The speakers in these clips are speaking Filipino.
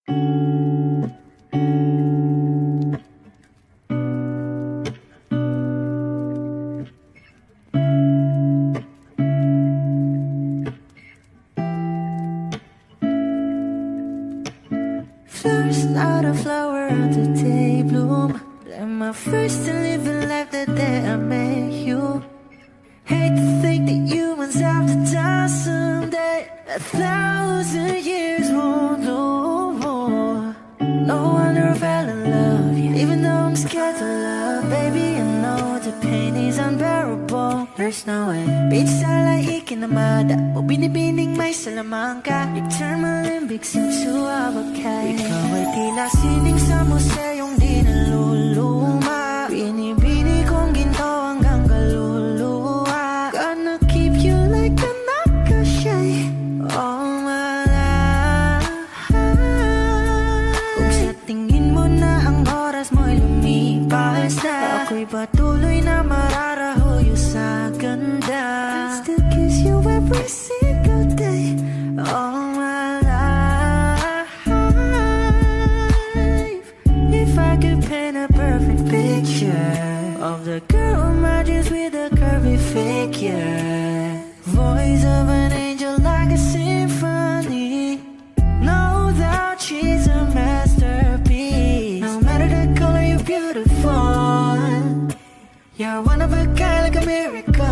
Flowers, not a flower on the day bloom. Like my first to live in life the day I met you. Hate to think that humans have to die someday. 1,000 years won't know more. No wonder I fell in love, yeah. Even though I'm scared to love, baby, I know the pain is unbearable. There's no way. Beach sala ikinamada, o binibining may salamangka. You turn my limbics into abakay. Ikaw ay tila sining sa museyong di naluluma. Binibini kong ginto hanggang kaluluwa. Gonna keep you like a nakashay all my life. Kung sa tingin mo na ang oras mo'y lumipas na, ako'y patuloy na mararahuyo sa ganda. I still kiss you every single day all my life. If I could paint a perfect picture of the girl who matches with a curvy figure, voice of an angel like a symphony, know that she's a masterpiece. No matter the color, you're beautiful. You're one of a kind, like a miracle.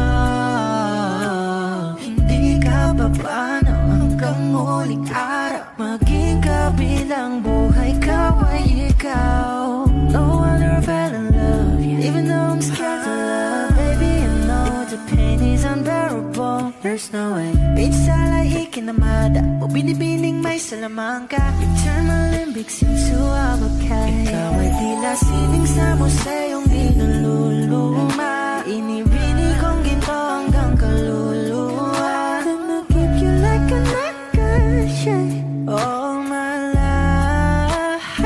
Hindi ka papaano hanggang muling araw. Maging kabilang buhay ka ay ikaw. No wonder I fell in love, yeah. Even though I'm scared to love, baby, I know the pain is unbearable. There's no way. Beach sala ikinamada, o binibining may salamangka. You turn my limbics into abakay. Ikaw ay tila sining sa museyong di naluluma. Inibini kong ginto hanggang kaluluwa. Gonna keep you like a nakashay all my life.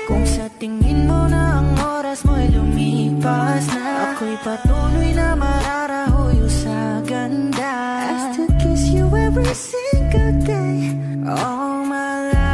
Kung sa tingin mo na ang oras mo'y lumipas na, ako'y patuloy na mararahuyo sa ganda. I still kiss you every single day all my life.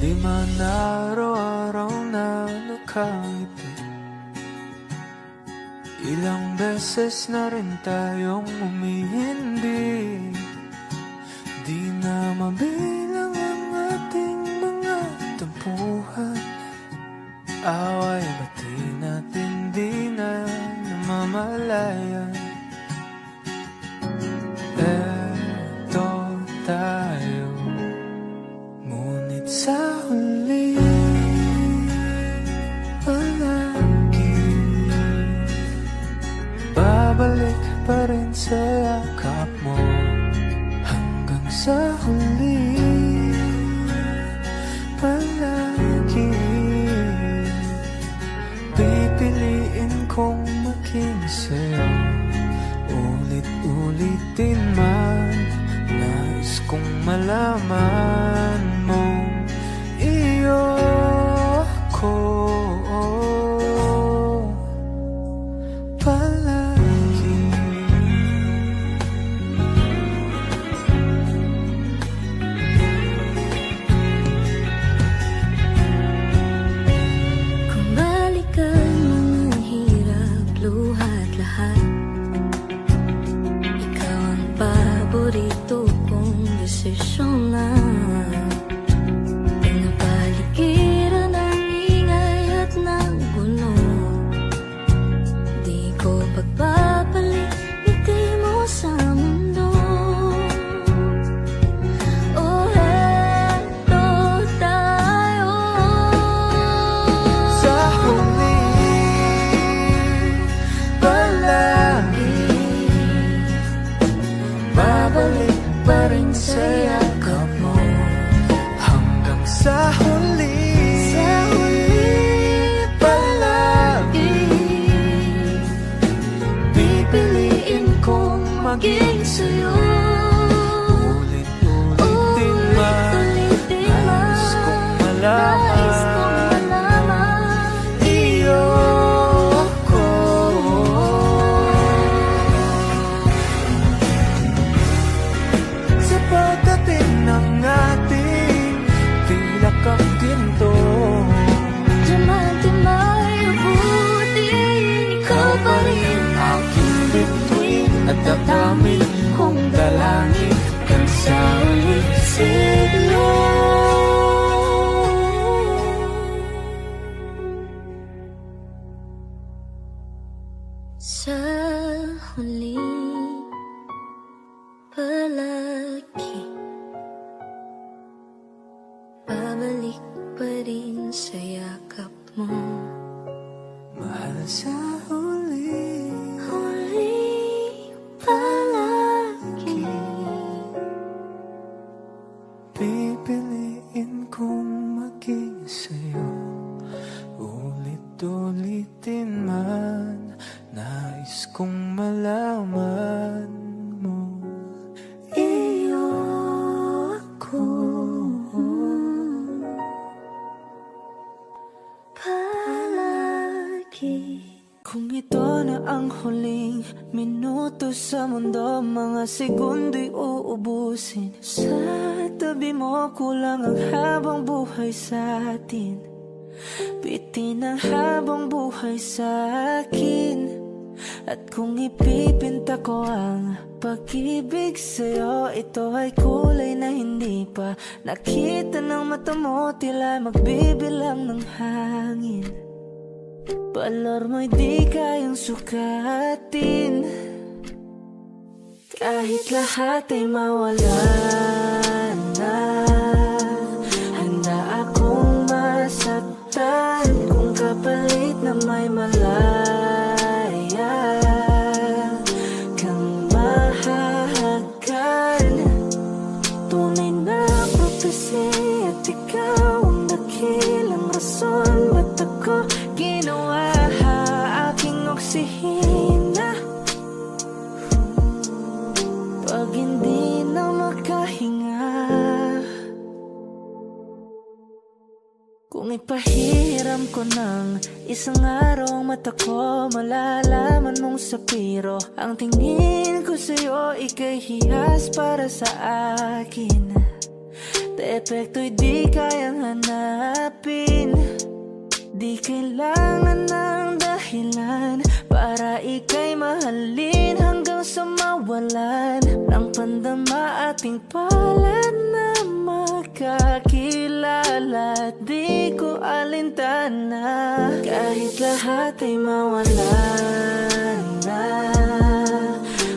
Di man araw-araw na nakangiti, ilang beses na rin tayong umihindi. Di na mabilang ang ating mga tampuhan. Away bati natin di na namamalayan. Eto tayo, ngunit sa huli palagi babalik pa rin sa yakap mo. Hanggang sa huli palagi pipiliin kong makinig sa'yo. Ulit-ulitin man, nais kong malaman mo iyo ko palagi. Kung balikan mga hirap, luha at lahat, ikaw ang paborito kong desisyon na. maging sa'yo. Ulit-ulitin man, nais kong malaman iyo ko. Sa pagdating ng ating tila kang ginto, Diamante-may abutin, ikaw pa rin aking bituin at damdamin kong dalangin kang sa ulit siglo. Sa huli palagi babalik pa rin sa yakap mo. Mahal sa huli, Huli palagi pipiliin kong maging sa'yo. Ulit-ulitin man, nais kong malaman mo iyo ako. palagi. Kung ito na ang huling minuto sa mundo, mga segundo'y uubusin. Sa tabi mo kulang ang habang buhay sa atin. Bitin ang habang buhay sa akin. At kung ipipinta ko ang pag-ibig sa'yo, ito ay kulay na hindi pa nakita ng mata mo, tila magbibilang ng hangin. Balor mo'y di kayang sukatin, kahit lahat ay mawala na. Handa akong masaktan kung kapalit na may malaya kang mahahagkan. Tunay na prophecy at ikaw ang dakilang rason ba't ako ginawa aking oksihina. Pag hindi na makahinga, kung ipahiram ko ng isang araw ang mata ko, malalaman mong sapiro ang tingin ko sa'yo, ika'y hiyas para sa akin. Depekto'y di kayang hanapin, di kailangan ng dahilan para ika'y mahalin hanggang sa mawalan ng pandama ating palad na magkakilala. Di ko alintana kahit lahat ay mawalan na.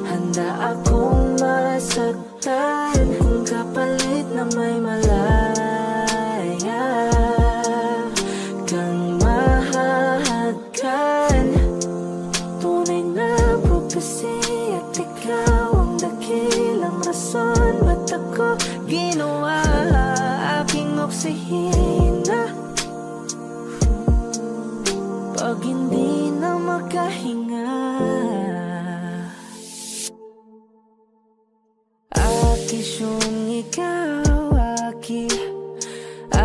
Handa akong masaktan kung kapalit na may malaya kang mahahagkan. Tunay na prophecy at ikaw ang dakilang rason ba't ako ginawa aking oksihina. Pag hindi na makahinga, akisyong ikaw,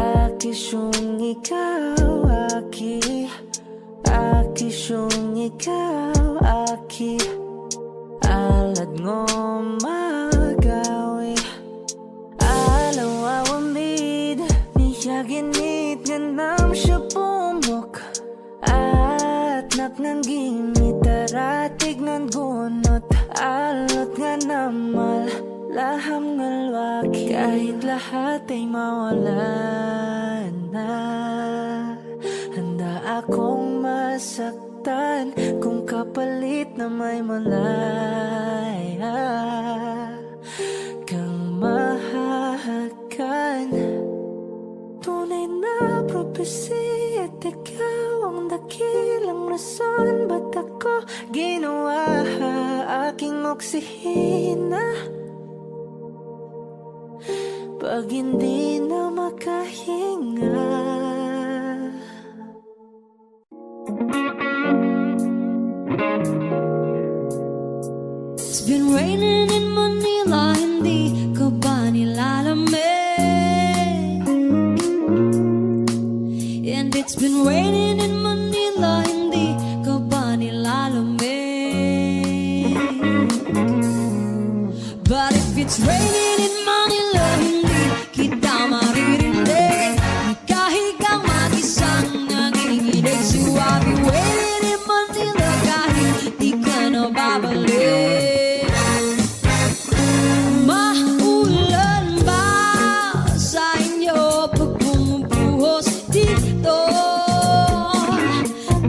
akisyong ikaw, akisyong ikaw, alad ngo magawi alaw awamid niya ginit ganam siya pumok at naknanggimit taratig ng gunot alot nga namal laham ngalwaki. Kahit lahat ay mawalan na, handa akong masaktan kung kapalit na may malaya kang mahahagkan. Tunay na prophecy at ikaw ang dakilang rason ba't ako ginawa aking oksihina. Pag hindi na makahinga, it's been raining in Manila, hindi ka ba nilalamig? And it's been raining in Manila, hindi ka ba nilalamig? But if it's raining in Manila, hindi kita maririnig. Nagkahigang mag-isang nanginginig. So I'll be waiting in Manila kahit di ka na babalik. Maulan ba sa inyo pag bumubuhos dito?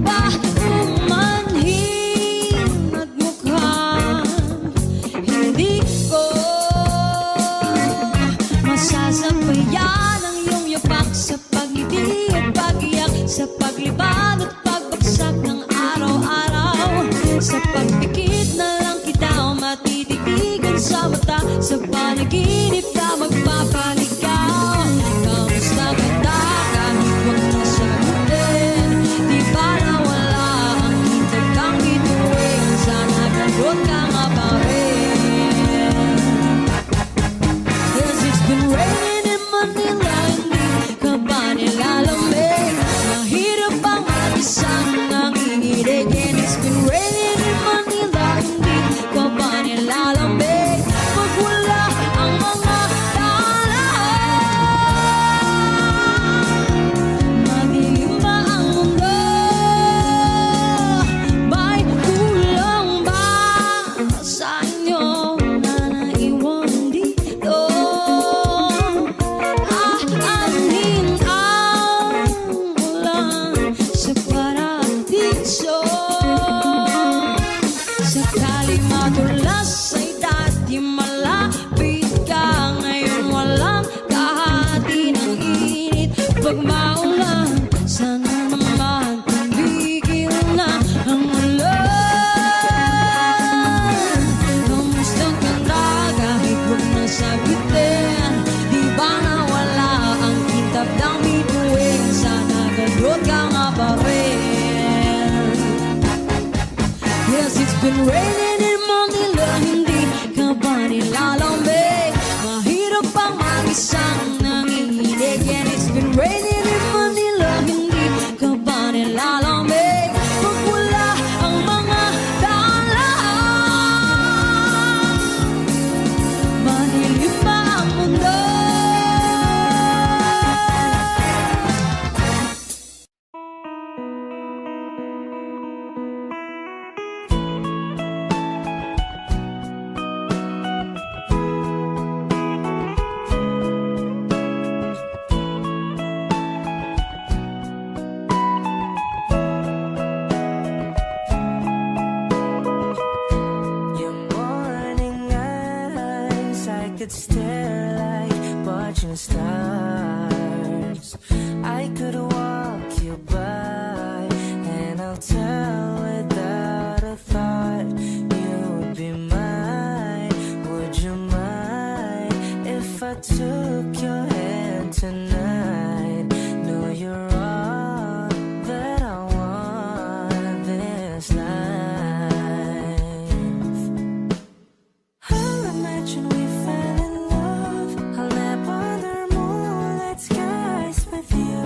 Ba umanhin at mukhang hindi ko masasabayan ang iyong yapak sa pag-ibig at pag-iyak, sa paglibad at pagbagsak ng araw-araw. Sa pagpikit na lang kita matititigan sa mata, sa panaginip ka magpapaligaw. Kamusta ka na kahit huwag na sagutin? Di ba nawala ang hintag kang bituin? Sana gano'n ka nga pa rin. 'Cause it's been raining in Manila, hindi ka ba nilalamig? Mahirap bang mag-isang nanginginig? And it's been raining in Manila, hindi ka ba nilalamig? Pag wala ang mga daan, madilim ba ang mundo? May kulang ba sa inyo na naiwan dito? Aanhin ang ulan sa paradiso. Sakaling madulas ay dati malapit ka, ngayon walang kahati ng init. Pag maulan, sana naman tumigil na ang ulan. Kamusta ka na kahit huwag na sagutin? Di ba nawala ang kitab ng bituin? Sana gano'n ka nga pa rin. Yes, it's been raining in Manila, hindi ka ba nilalamig? Mahirap bang mag-isang nanginginig? And it's been raining in Manila, hindi ka ba nilalamig? Pag wala ang mga daan, madilim ba ang mundo? Your morning eyes, I could stare like watching stars. I could walk you by, and I'll tell without a thought you would be mine. Would you mind if I took your hand tonight? No, you're all that I want this life. I'll imagine we fell in love. I'll nap under moonlit skies with you.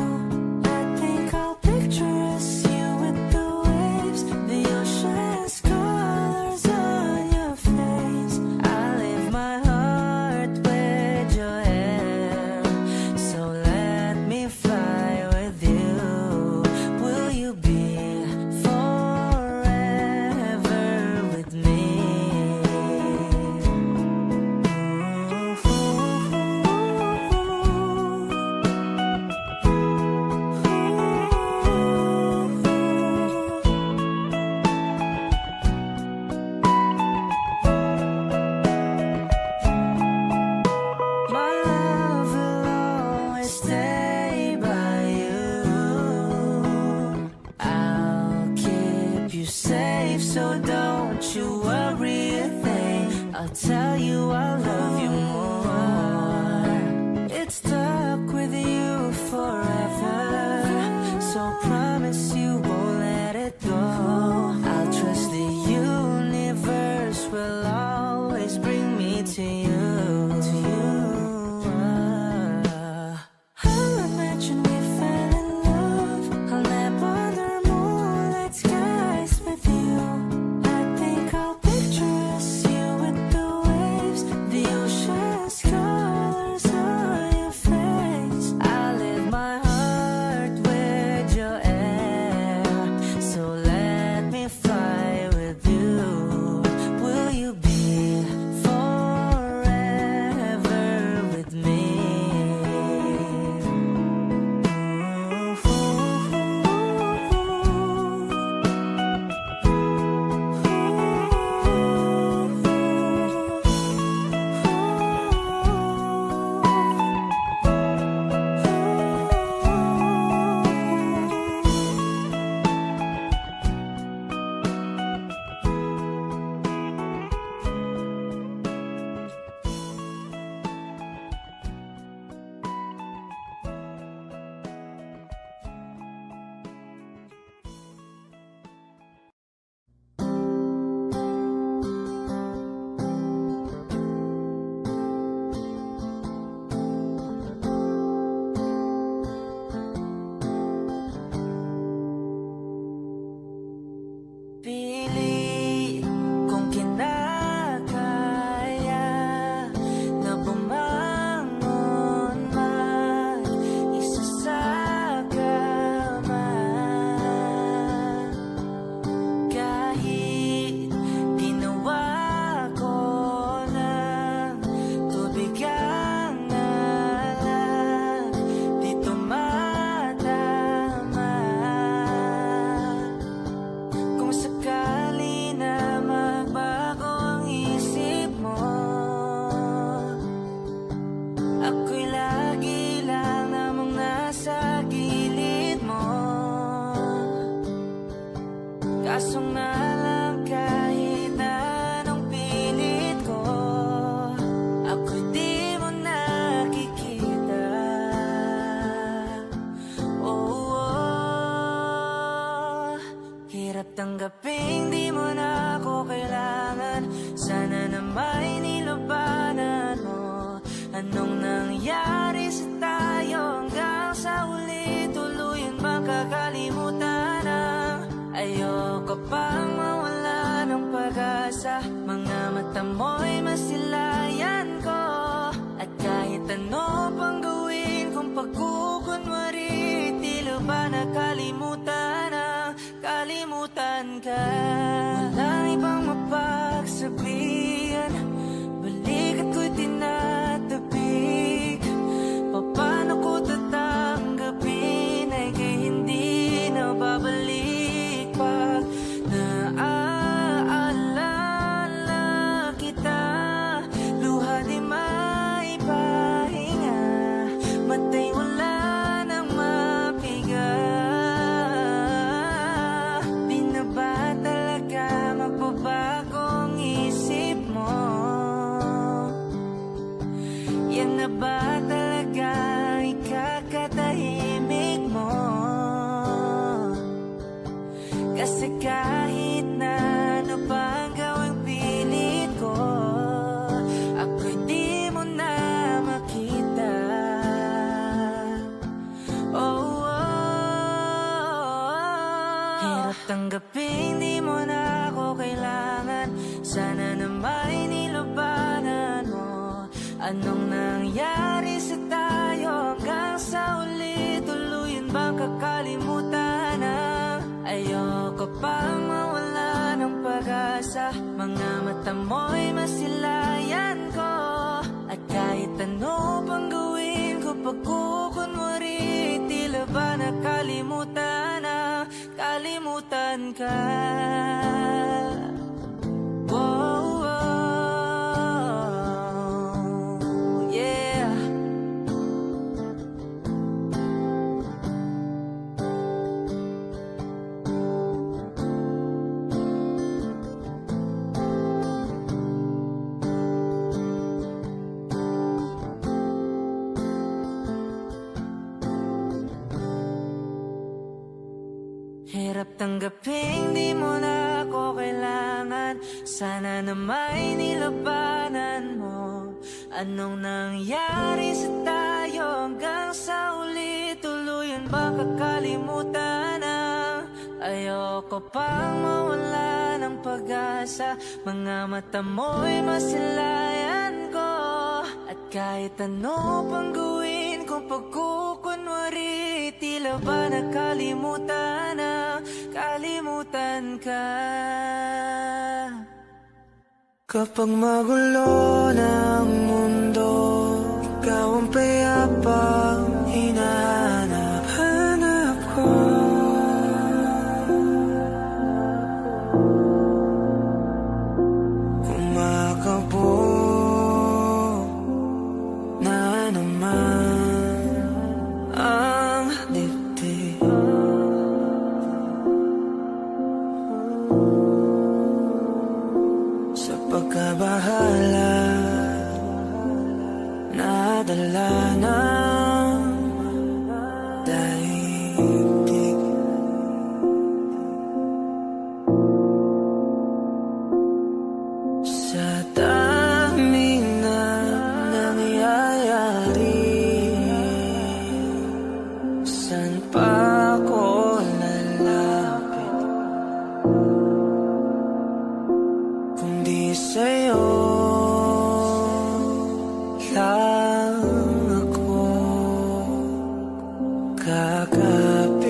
I think I'll picture us, you with the waves, the ocean's colors on your face. I'll leave my heart with your hair, so let me fly with you. Will you be forever with me? My love will always stay by you. I'll keep you safe, so don't you worry a thing. I'll tell you I love you more. It's stuck with you forever, so promise you won't let it go. I'll trust the universe will always Kaso nga lang kahit na anong pilit ko, ako di mo nakikita. Hirap tanggapin di mo na ako kailangan. Sana na may nilabanan mo. Anong nangyari sa tayo hanggang sa huli? Tuluyan bang kakalimutan na? Ayoko pang mawala ng pag-asa. Mga mata mo'y masilayan ko. At kahit ano pang gawin kung pagkukunwari, tila ba nakalimutan na? Kalimutan ka. Walang ibang mapagsabihan, balikat ko'y tinatabik. Paano ko tatanggapin ay kay hindi na babalik? Pag naaalala kita, luha di maipahinga, matay wala nang mapiga. Di na ba talaga magbabagong isip mo? Yan na ba talaga ikakatahimik mo? Kasi kahit na ano pang gawing pilit ko, ako'y di mo na makita. Hirap tanggapin di mo na ako kailangan. Sana na may nilabanan mo. Anong nangyari sa tayo hanggang sa uli? Tuluyan bang kakalimutan na? Ayoko pang mawala ng pag-asa. Mga mata mo'y masilayan ko. At kahit ano pang gawin ko pagkukunwari, tila ba nakalimutan na? Kalimutan ka. Whoa, whoa, yeah. Hirap tanggapin di mo na ako kailangan. Sana na may nilabanan mo. Anong nangyari sa tayo hanggang sa uli? Tuluyan bang kakalimutan na? Ayoko pang mawala ng pag-asa. Mga mata mo'y masilayan ko. At kahit ano pang gawin kung pagkukunwari, tila ba nakalimutan na? Kalimutan ka. Kapag magulo ng mundo, ikaw ang payapang hinahanap-hanap ko. Kumakabog na naman ang dibdib. Sa pagkabahala, nadala ng daigdig. Sa daming na nangyayari, saan pa ako lalapit kundi sa'yo lang ako kakapit.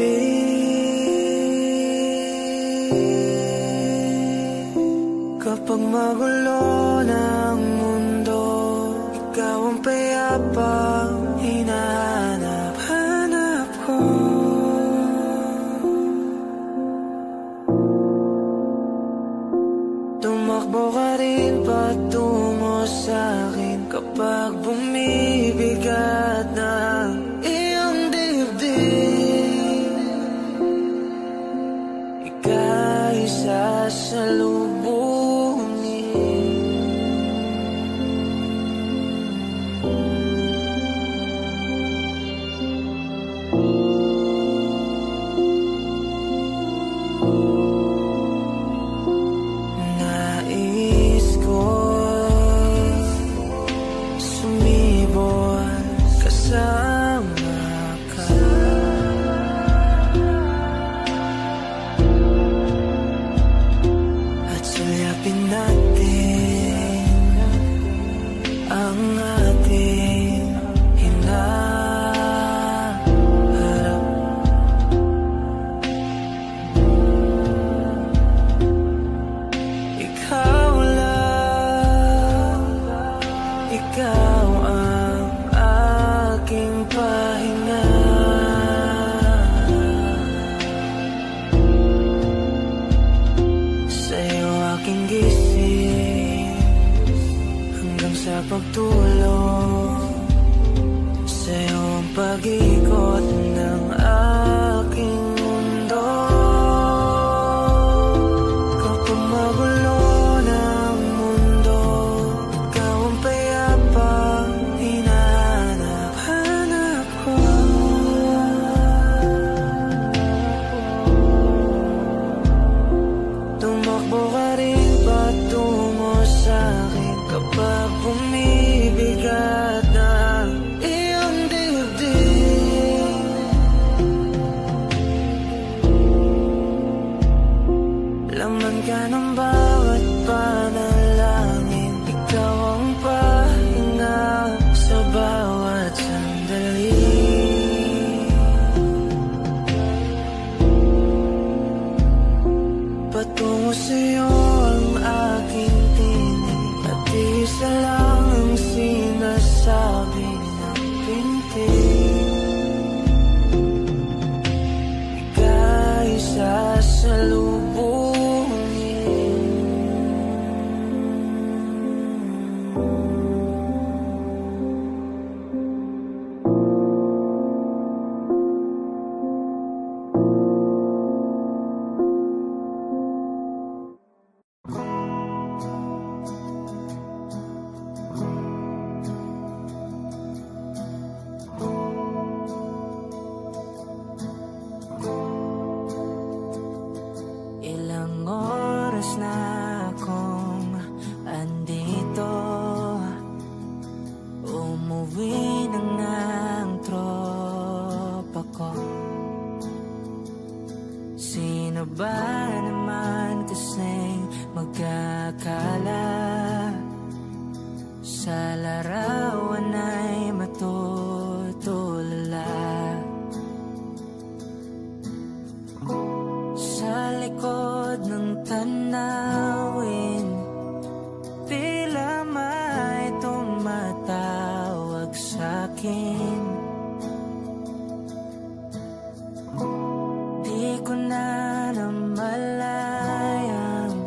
Kapag magulo ng mundo, ikaw ang payapang hinahanap-hanap ko. Tumakbo ka rin patungo sa'kin kapag bumibigat ng iyong dibdib. Ika'y ika'y sasalubungin. Nais ko sumibol kasama ka, at sulyapin natin ang ating hinaharap. Ikaw lang, ikaw ang aking pahinga. Sa'yo aking gising hanggang sa pagtulog. Sa'yo ang pag-ikot ng aking mundo. Kapag magulo ng mundo, ikaw ang payapang hinahanap ko. Tumakbo ka rin patungo sa'kin kapag bumibigat na iyong dibdib. Laman ka ng bawat panalangin, ikaw ang pahinga sa bawat sandali. Patungo sa'yo ang aking tinig, at isa lang ang sinasabi ng pintig. Ika'y sasalubungin. Ilang oras na akong andito, umuwi na nga ang tropa ko. Sino ba naman kasing magkakala sa larawan ay matutulala? Sa likod ng tanawin, tila may tumatawag sa'kin. Di ko na namalayang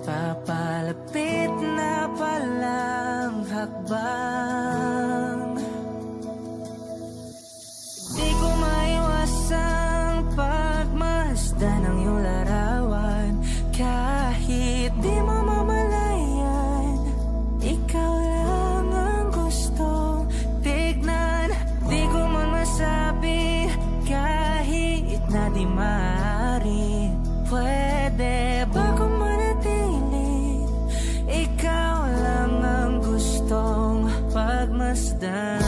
papalapit na palang hakbang. Di ko maiwasang pagmasdan ng iyong larawan. Kahit di mo mamalayan, ikaw lang ang gustong tignan. Di ko man masabi kahit na di maaari. Pwede ba kung manatili? Ikaw lang ang gustong pagmasdan.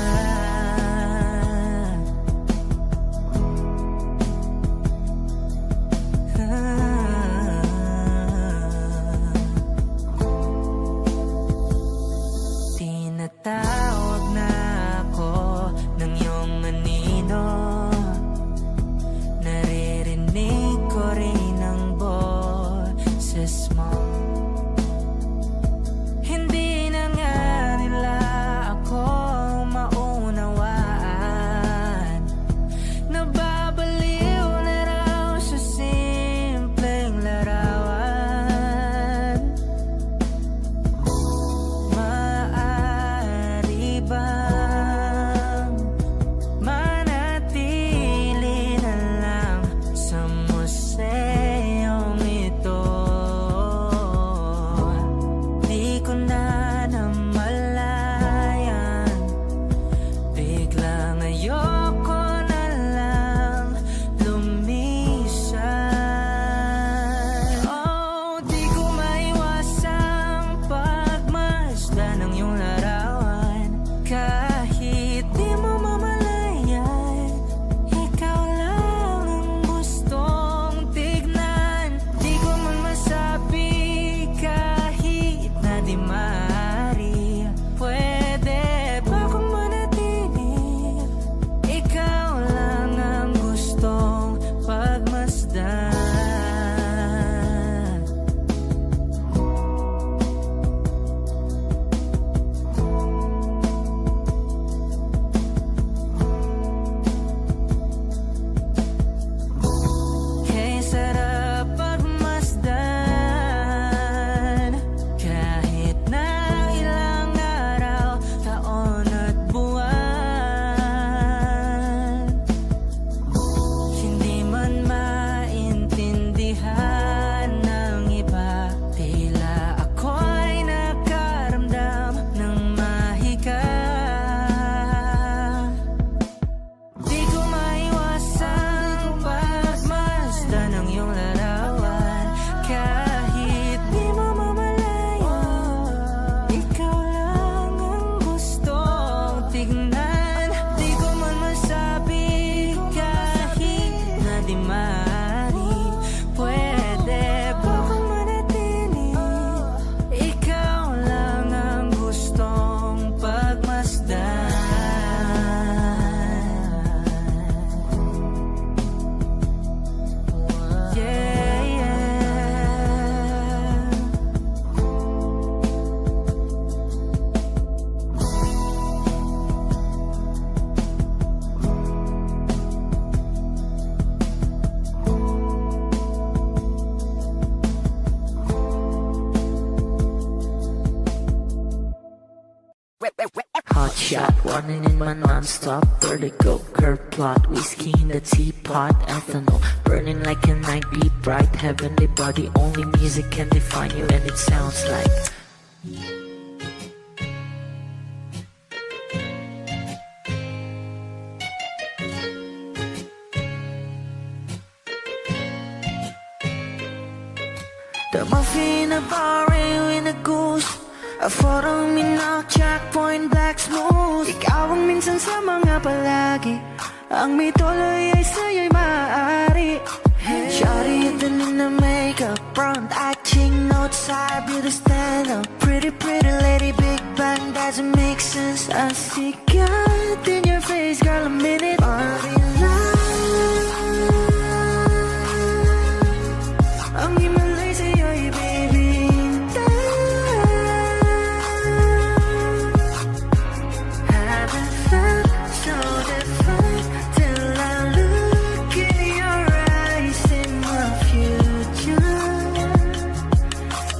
Tinatawag na ako ng iyong anino, naririnig ko rin ang boses mo. Hindi na nga nila ako maunawaan. Nababaliw na raw sa simpleng larawan. Maaari bang manatili na lang sa museyong running in my non-stop vertigo. Curve plot, whiskey in the teapot, ethanol burning like a night, be bright, heavenly body. Only music can define you, and it sounds like the muffin, a bar, in a goose. A photo minok, checkpoint, black smooth. Ikaw ang minsan sa mga palagi. Ang may tuloy ay sa'yo'y maaari. Shawty, ito na makeup, front eye, ching, outside, beauty stand up. Pretty, pretty lady, big bang, doesn't make sense. I see God in your face, girl, a minute. Party life. Ang himalay sa'yo'y baby. Haven't felt so different till I look in your eyes, in my future.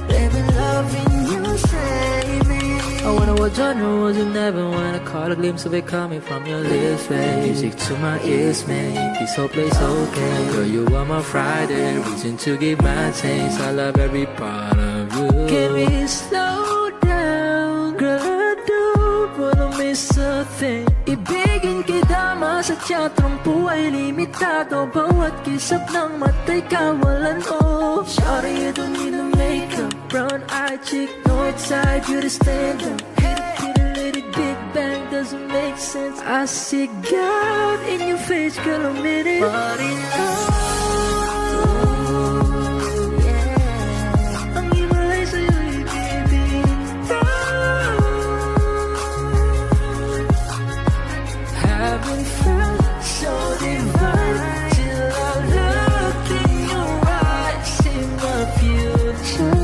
Baby, loving you save me. I wonder what genre was in heaven when I caught a glimpse of it coming from your lips, babe. Music to my ears, make this whole place okay. Girl, you are my Friday, reason to give my taste. I love every part of you. Can we slow down? Girl, I don't wanna miss a thing. Ibigin kita, masadya, trangpo ay limitado. Bawat kisap ng mata'y kawalan, oh. Shawty, you don't need no makeup, brown eye chick, north side, beauty stand up. Hit a little big bang, doesn't make sense. I see God in your face, girl, a minute. Body yeah. Ang himalay sa'yo'y baby. Haven't felt so divine till I look in your eyes, in my future.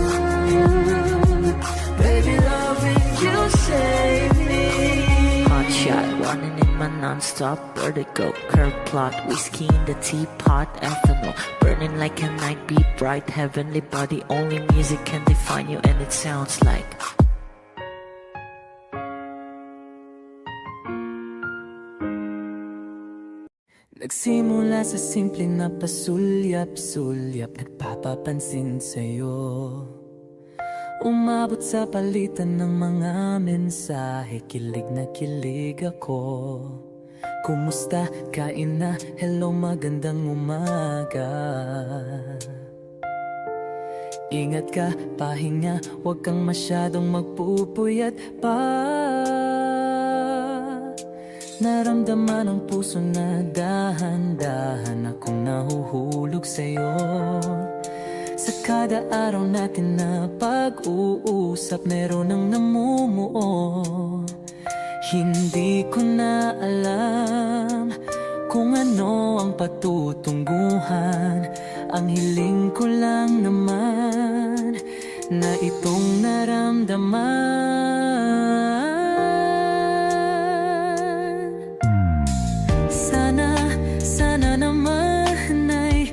Baby, loving you save me. Hot shot, running in my non-stop vertigo. Curve plot, whiskey in the teapot, ethanol burning like a night, be bright, heavenly body. Only music can define you, and it sounds like nagsimula sa simple na pasulyap-sulyap, nagpapapansin sa'yo. Umabot sa palitan ng mga mensahe, kilig na kilig ako. Kumusta? Kain na? Hello, magandang umaga. Ingat ka, pahinga, huwag kang masyadong magpupuyat pa. Naramdaman ang puso na dahan-dahan akong nahuhulog sa'yo. Sa kada araw natin na pag-uusap, meron ang namumuo. Hindi ko na alam kung ano ang patutunguhan. Ang hiling ko lang naman na itong naramdaman. Sana naman ay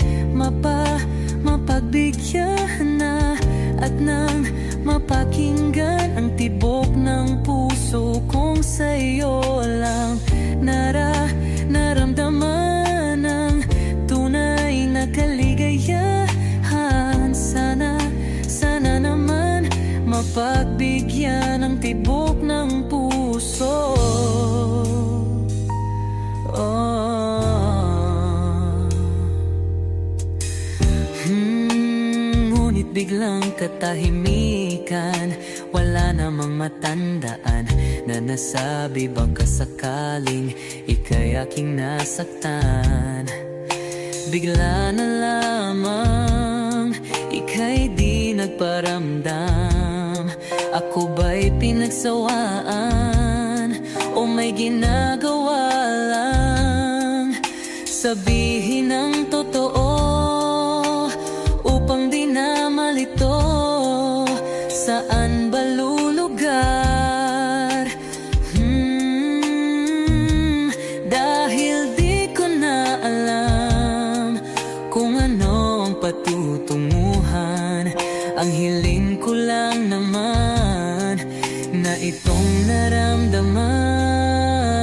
mapagbigyan na at nang mapakinggan ang tibok ng puso kong sa'yo lang naramdaman ang tunay na kaligayahan. Sana naman mapagbigyan ang tibok ng puso. Ngunit biglang katahimikan, wala namang matandaan na nasabi baka sakaling ika'y aking nasaktan. Bigla na lamang ika'y di nagparamdam. Ako ba'y pinagsawaan o may ginagawa lang? Sabihin ang totoo upang di na malito. Saan ba lulugar? Dahil di ko na alam kung ano ang patutunguhan. Ang hiling ko lang naman na itong naramdaman.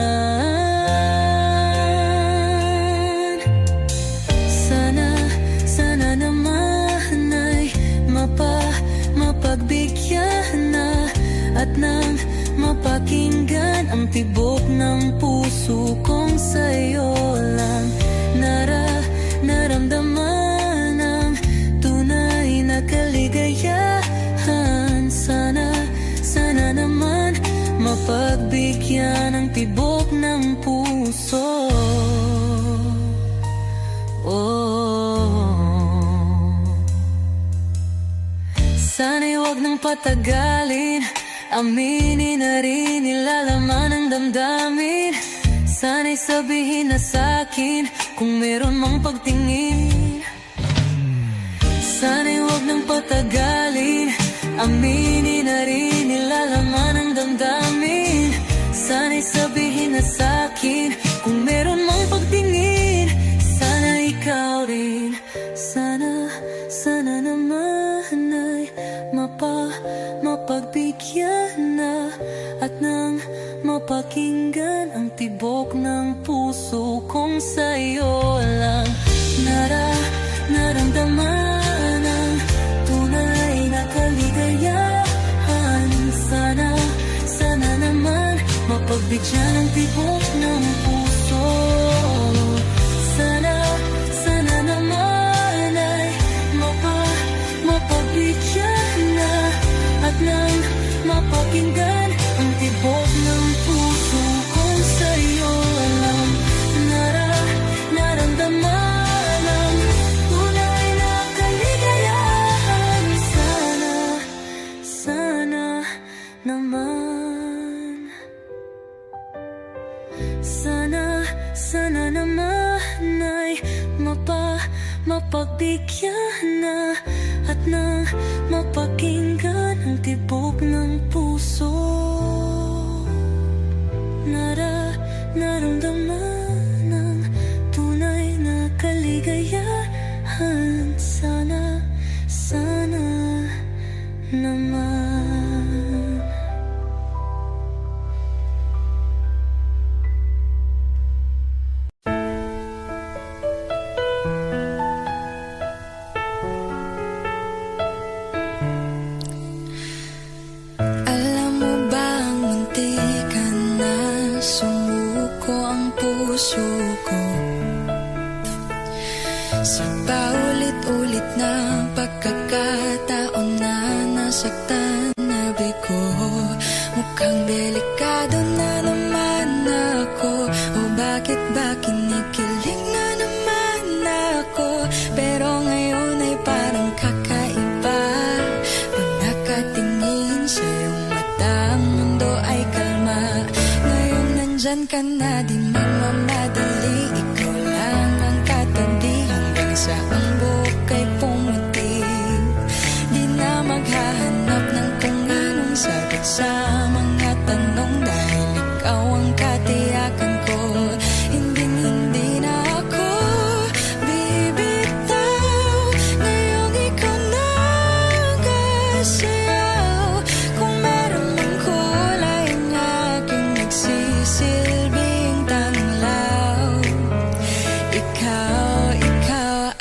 sa'yo lang naramdaman ang tunay na kaligayahan. Sana naman mapagbigyan ng tibok ng puso. Sana'y wag nang patagalin, aminin na rin nilalaman ng damdamin. Sana'y sabihin na sa'kin kung meron mang pagtingin. Sana'y wag nang patagalin, aminin na rin nilalaman ng damdamin. Sana'y sabihin na sa'kin kung meron mang pagtingin. Sana ikaw rin, sana naman ay mapagbigyan na at nang mapakinggan ang tibok ng puso kong sa'yo lang naramdaman ang tunay na kaligayahan. Sana naman mapagbigyan ang tibok ng puso. Sana naman ay mapagbigyan na at nang mapakinggan ang tibok ng puso kong sa'yo lang naramdaman ang tunay na kaligayahan. Sana naman, sana naman ay mapagbigyan na at nang mapakinggan ang tibok ng puso. Naramdaman ang tunay na kaligayahan. Sana naman. Alam mo bang muntikan na sumuko ang puso ko sa paulit-ulit na pagkakataon na nasaktan na bigo. Mukhang delikado na naman ako, o bakit ba kinikilig na naman ako? Pero ngayon ay parang kakaiba pag nakatingin sa iyong mata, ang mundo ay kalma. Ngayon nandyan ka na, di magmamadali, ikaw lang ang katabi hanggang sa ang buhok ay pumuti. Di na maghahanap ng kung anong sagot sa mga tanong, dahil ikaw ang katiyakan ko. Hindi na ako bibitaw, ngayong ikaw na kasayaw. Kung meron mang kulay ang aking nagsisilbing tanglaw, ikaw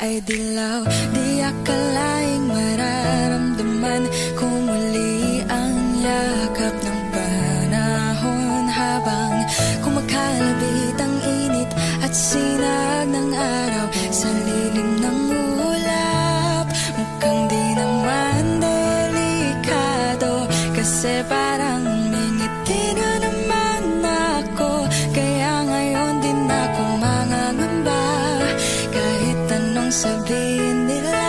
ay dilaw. Di akalaing mararamdaman ko muli ang yakap ng panahon, habang kumakalabit ang init at sinag ng araw sa lilim ng ulap. Mukhang di naman delikado, kasi parang umingiti na naman ako. Kaya ngayon din ako mangangamba, kahit anong sabihin nila.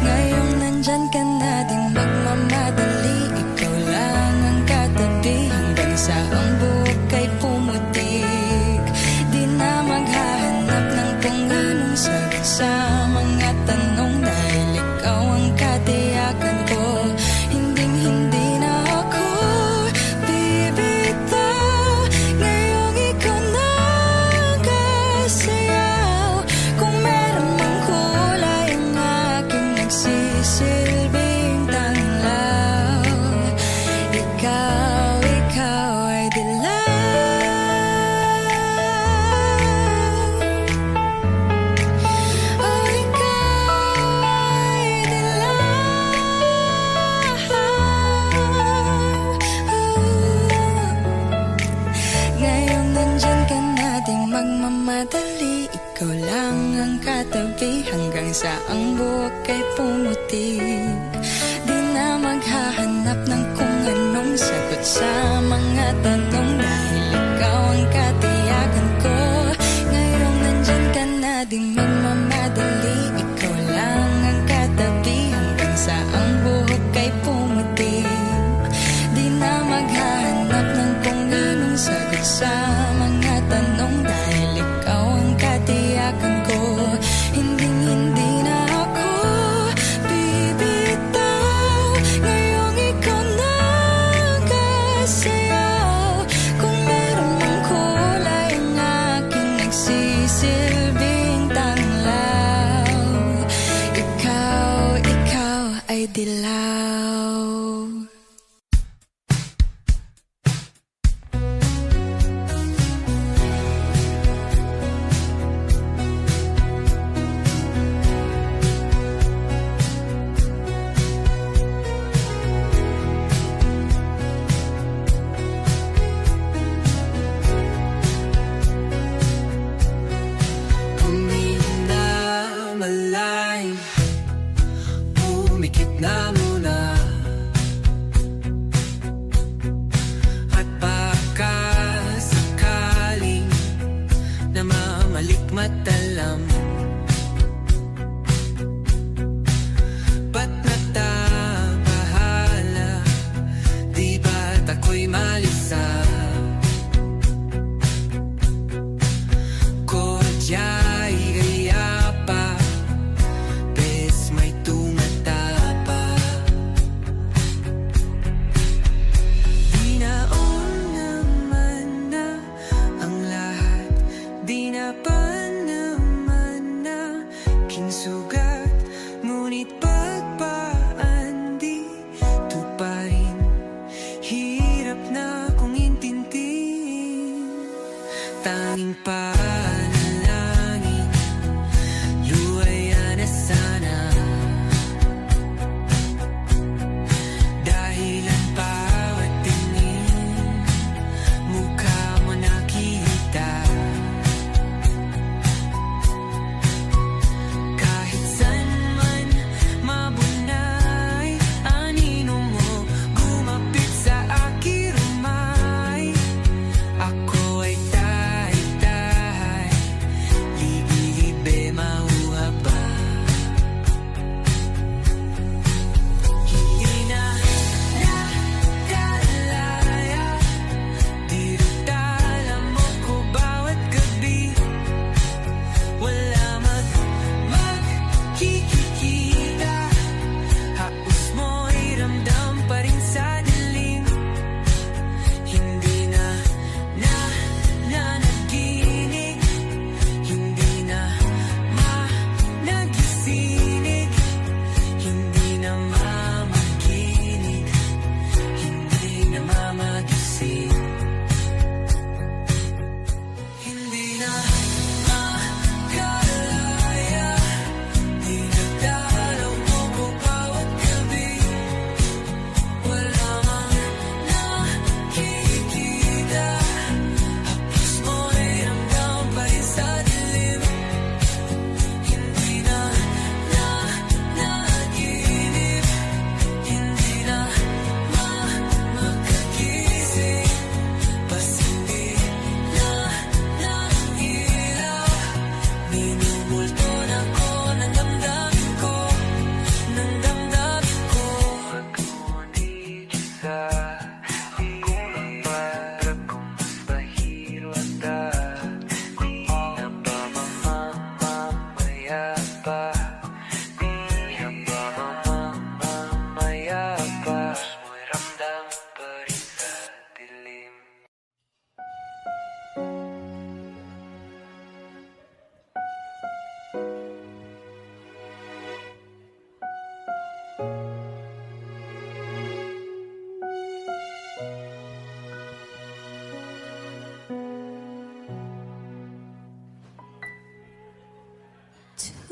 Ngayong nandyan ka na, di magmamadali, ikaw lang ang katabi hanggang sa ang buhok ay pumutik. Di na maghahanap ng kung anong sagot sa mga tanong, dahil ikaw ang katiyakan ko. Hindi na ako bibitaw, ngayong ikaw na kasayaw. Kung meron mang kulay ang aking nagsisilbing tanglaw, ikaw ay dilaw. Oh, ikaw ay dilaw. Ngayong bansa ang buhok ay pumuti. Di na maghahanap ng kung anong sagot sa mga tanong, dahil ikaw ang katiyakan ko. Ngayong nandyan ka na, di magmamadali, ikaw lang ang katabi hanggang sa ang buhok ay pumuti. Di na maghahanap ng kung anong sagot sa mga tanong, dahil ikaw ang katiyakan ko. Hindi na ako bibitaw, ngayong ikaw na kasayaw. Kung meron mang kulay ang aking nagsisilbing tanglaw, ikaw ay dilaw.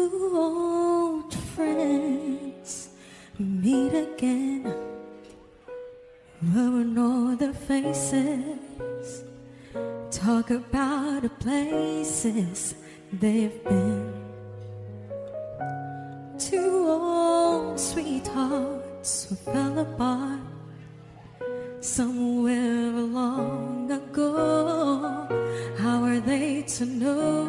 Two old friends meet again, rubbing all their faces, talk about the places they've been. two old sweethearts who fell apart somewhere long ago. How are they to know?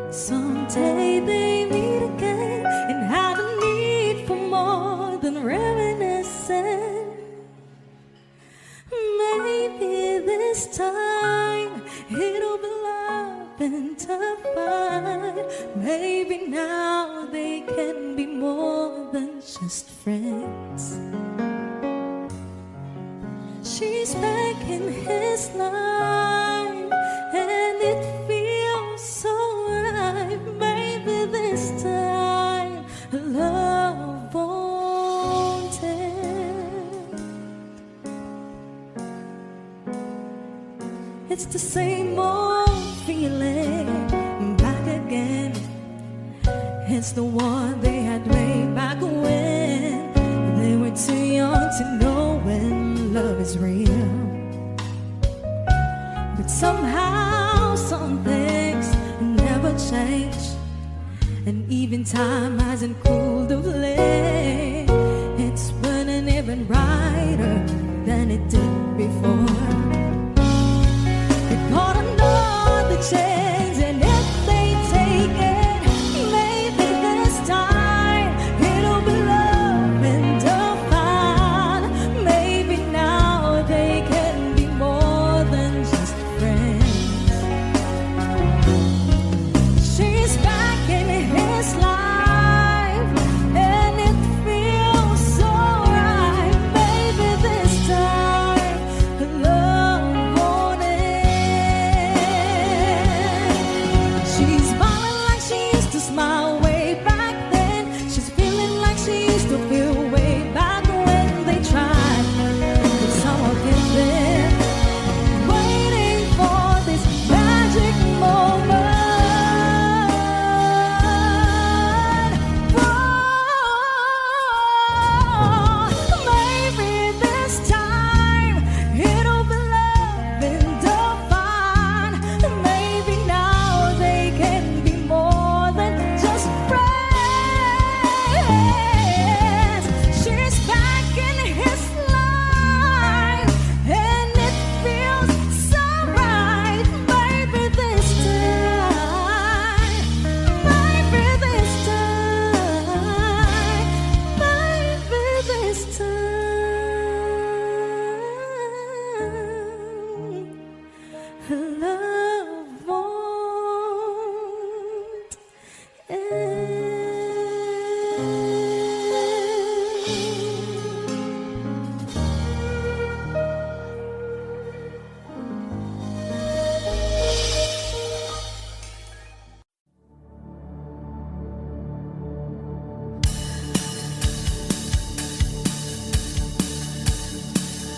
Someday they meet again and have a need for more than reminiscing. Maybe this time it'll be love and divine. Maybe now they can be more than just friends. She's back in his life and it feels so right. Maybe this time love won't end. It's the same old feeling back again. It's the one they had way back when they were too young to know when love is real. But somehow some things never change, and even time hasn't cooled of late. It's burning even brighter than it did before. They got another chance, and if they take it, maybe this time it'll be love and divine. Maybe now they can be more than just friends. She's back in his life and it feels so right. Maybe this time love won't end. She's smiling like she used to smile way back then. She's feeling like she used to feel way back when they tried. But somehow get there, waiting for this magic moment. Maybe this time it'll be love and divine. Maybe now they can be more than just friends. She's back in his life and it feels so right. Maybe this time, maybe this time, maybe this time, love won't end.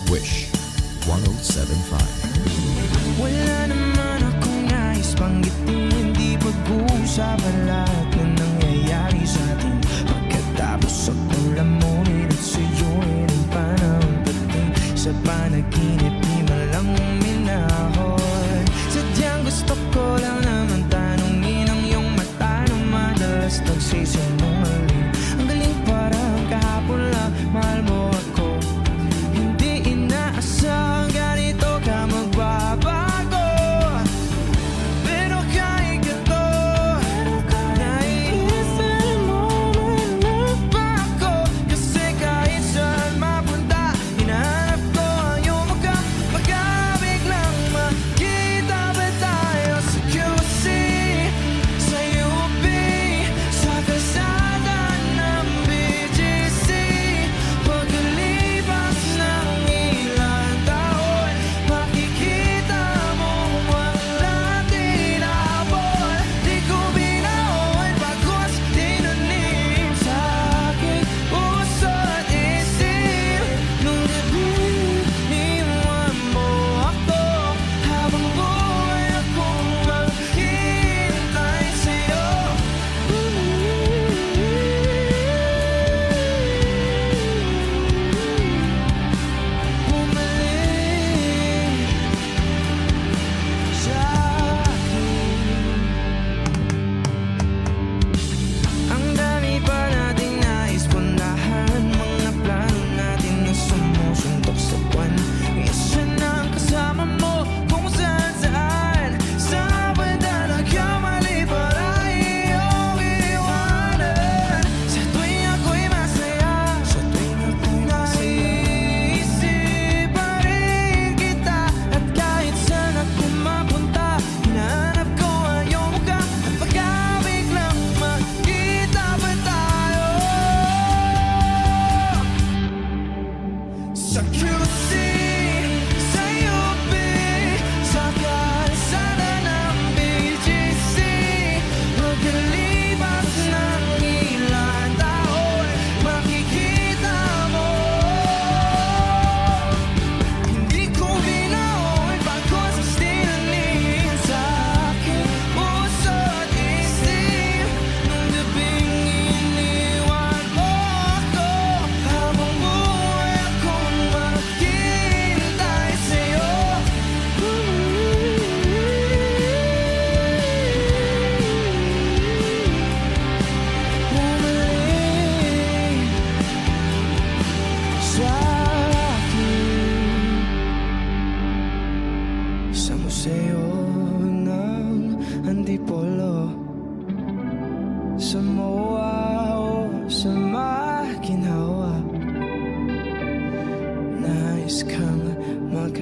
Wish 1075. Wala naman akong nais banggitin, hindi pag-uusapan lahat na nangyayari sa atin. Pagkatapos akong lamunin at sa'yo'y ng panahon dating. Sa panaginip di man lang uminahon. Sadyang gusto ko lang naman tanungin ang iyong mata na madalas nagsisinungaling. Ang galing parang kahapon lang, mahal mo ako. Hindi inaasahang ganito ka magbabago. Pero kahit ganito,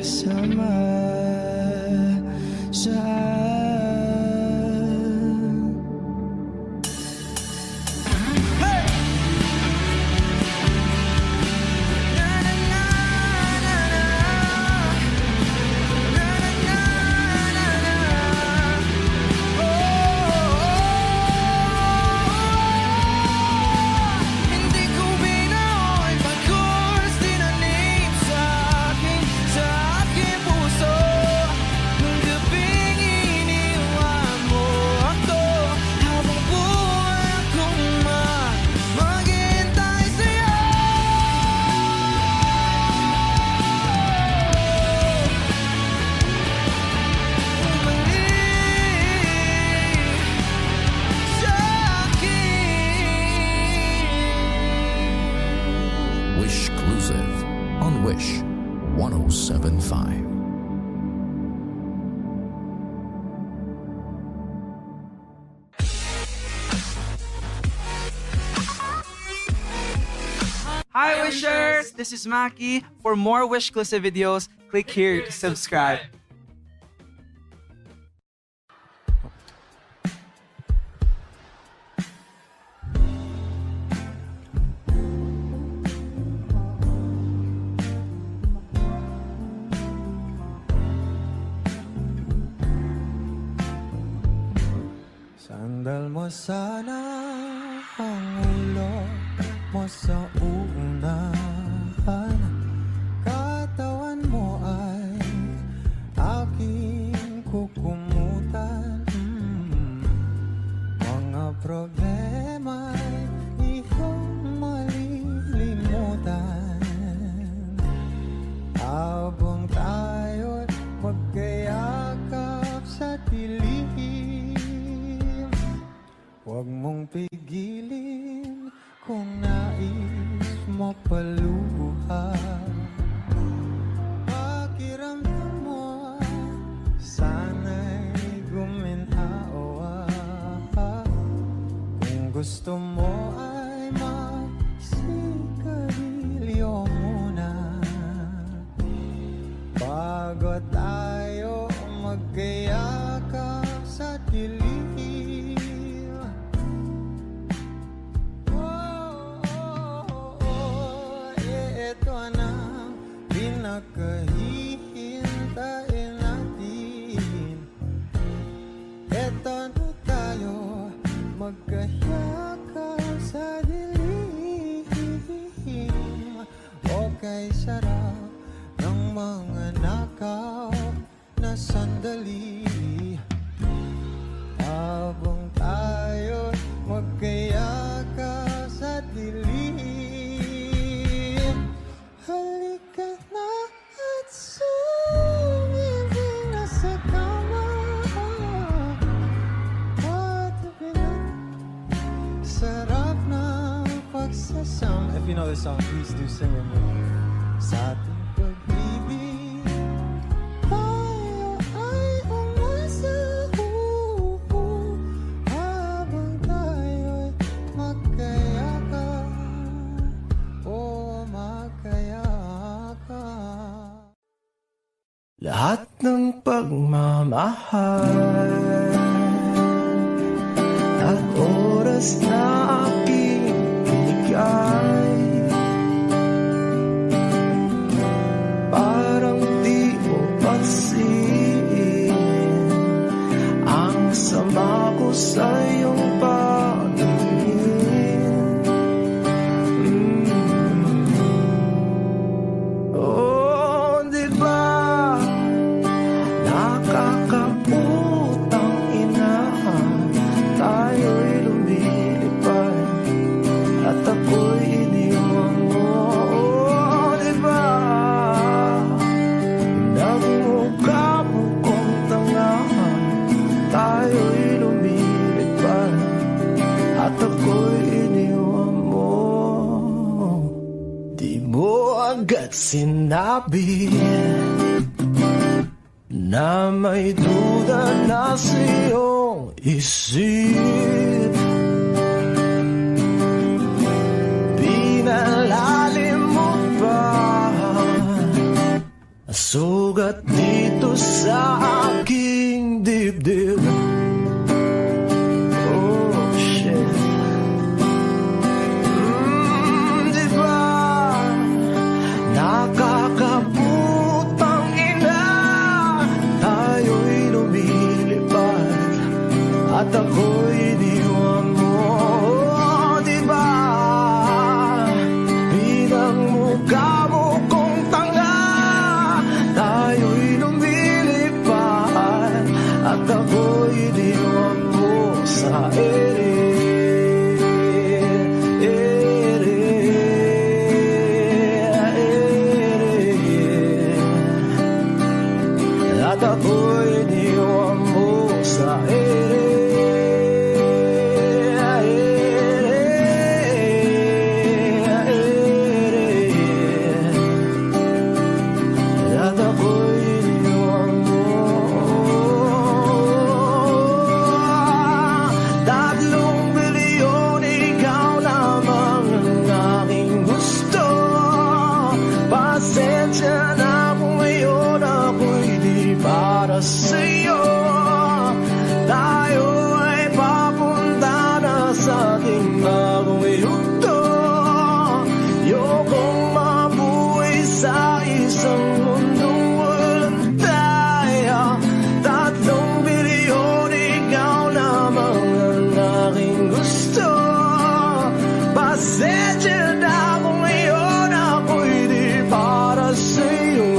kasama saan. Wishclusive on Wish 1075. Hi Wishers! This is Maki. For more Wishclusive videos, click here to subscribe. Sandal mo sana ang ulo mo sa unahan, katawan mo ay aking kukumutan. Mga problema'y iyong malilimutan habang tayo'y magkayakap sa dilim. Huwag mong pigilin kung nais mo paluhan. Pakiramdam mo sana'y guminhawa. Kung gusto mo ay magsigarilyo muna bago tayo magkayakap sa dilim. Pinakahihintayin natin. Eto na tayo magkayakap sa dilim. Okay, sarap ng mga nakaw na sandali habang tayo magkayakap sa dilim. Halika na at sumibig na sa kama. Patabi na, sarap ng pagsasama. If you know this song, please do sing with me. Sa ating pag-ibig, tayo ay umasa habang tayo'y magkayakap. Lahat ng pagmamahal at oras na aking binigay, parang di mo pansin ang sama ko sa iyong pagtingin. Oh, di ba nakakaputang ina, tayo'y lumilipad at ako'y iniwan mo. Oh, diba nagmukha mo kong tanga, tayo'y lumilipad at ako'y iniwan mo. Di mo agad sinabi na may duda na sa iyong isip. Pinalalim mo pa sugat sugat dito sa aking dibdib. Oh shit. Diba nakakaputang ina, tayo'y lumilipad at ako'y iniwan mo. Diba bilang mukha mo kong tanga, tayo'y lumilipad at ako'y iniwan mo sa ere. At ako'y iniwan mo sa ere. At ako'y iniwan mo. 3 bilyon, ikaw lamang ang aking gusto. Pasensya na kung ngayon ako'y di para sa'yo. Tayo ay papunta na sa ating bagong yugto. Ayokong mabuhay sa isang mundong walang tayo. 3 bilyon, ikaw lamang ang aking gusto. Pasensya na kung ngayon ako'y di para sa'yo.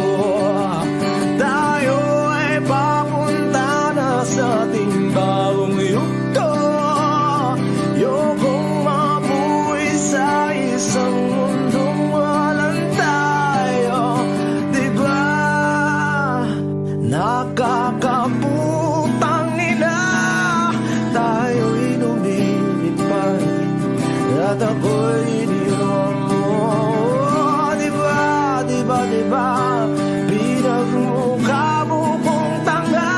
Tayo ay papunta na sa ating bagong yugto. Ayokong mabuhay sa isang mundong walang tayo. Diba nakakaputang ina, tayo'y lumilipad at ako'y iniwan mo. Diba, diba, diba pinagmukha mo kong tanga,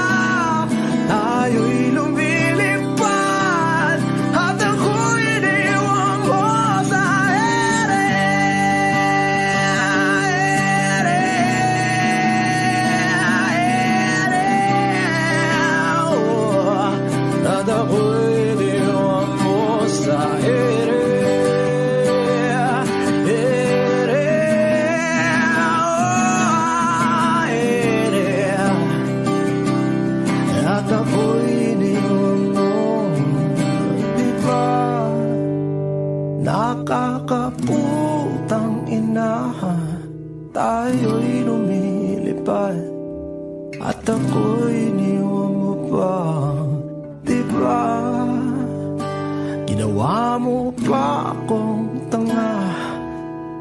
tayo'y lumilipad at ako'y iniwan mo sa ere. At ako'y iniwan mo sa ere. At ako'y iniwan mo. Diba nakakaputang ina, tayo'y lumilipad at ako'y iniwan mo pa. Diba ginawa mo pa akong tanga,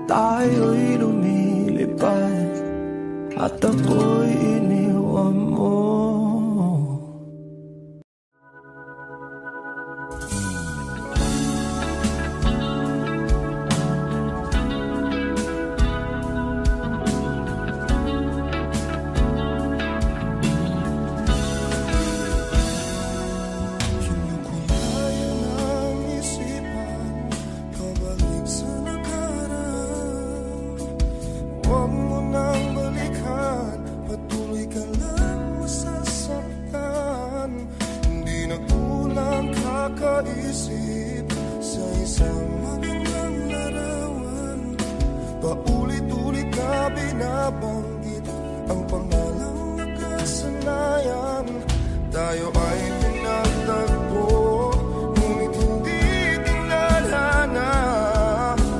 tayo'y lumilipad at ako'y iniwan mo. Kinukulayan ang isipan, pabalik sa nakaraan. Huwag mo nang balikan, patuloy ka lang masasaktan. Hindi na kulang kakaisip sa isang magandang larawan. Paulit-ulit na binabanggit ang pangalang nakasanayan. Tayo ay pinagtagpo, ngunit hindi tinadhana.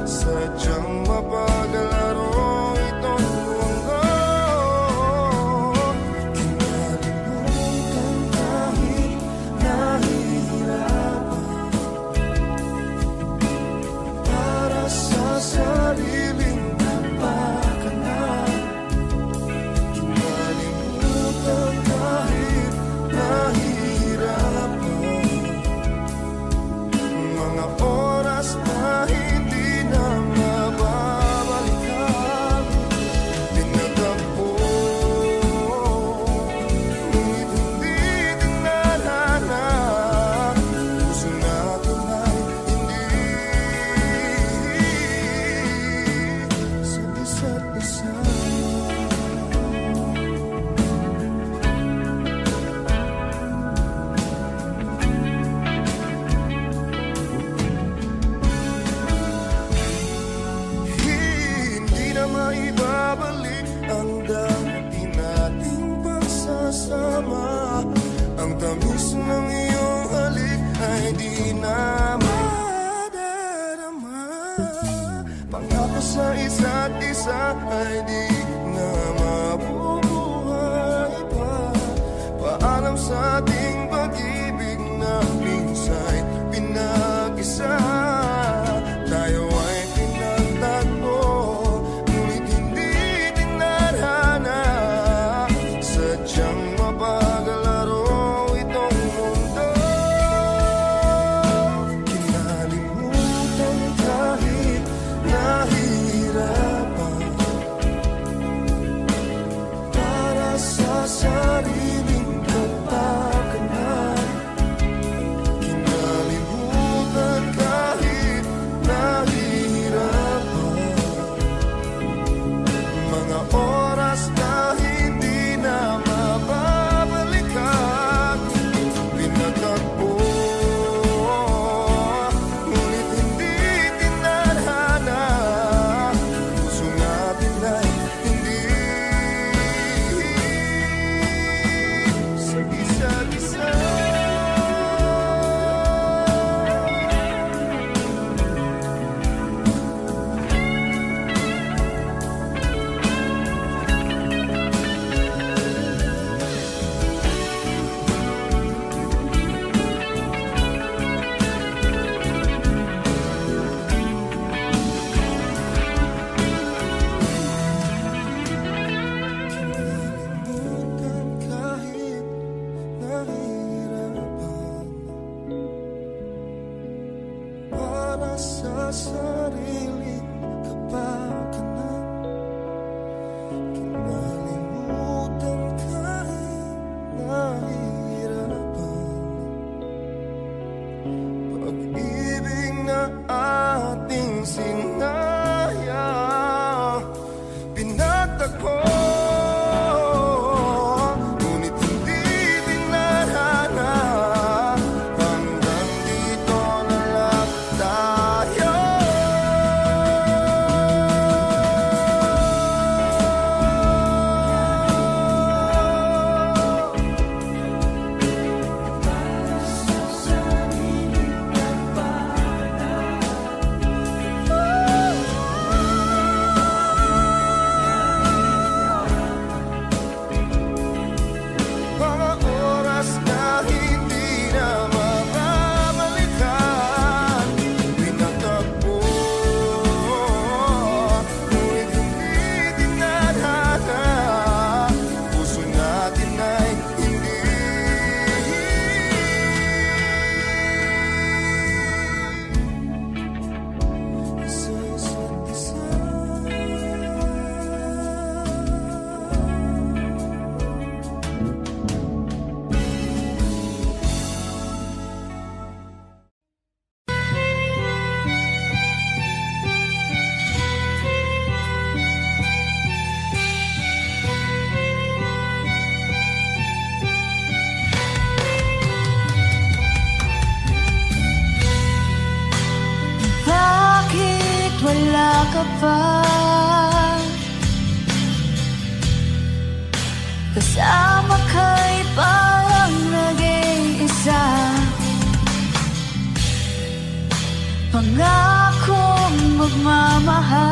Sadyang mapagalaro itong luwanggo. Kinalimutan kahit nahihirapan, para sa sariling napakanan. Kinalimutan kahit nahihirapan, Pangako sa isa't isa ay di na mabubuhay pa. Paalam sa ating pag-ibig na minsa'y pinag-isa. Tayo ay pinagtagpo, ngunit hindi tinadhana. Sadyang mapagalaro itong mundo. Kinalimutan kahit nahihirapan, para sa sariling kapakanan. Kinalimutan kahit nahihirapan, mga oras na hindi na mababalikan. Pinagtagpo, ngunit hindi tinadhana. Puso natin ay hindi sa isa't isa. Kinalimutan kahit nahihirapan, para sa sariling kapakanan. Kinalimutan kahit nahihirapan, pag-ibig na ating sinaya. Pinagtagpo, ngunit hindi tinadhana. Hanggang dito na lang tayo. Mga oras na hindi na mababalikan. Pinagtagpo, ngunit hindi tinadhana. Puso natin ay hindi sa isa't isa. Bakit wala ka pa? Kasama ka'y parang nag-iisa. Pangakong magmamahal,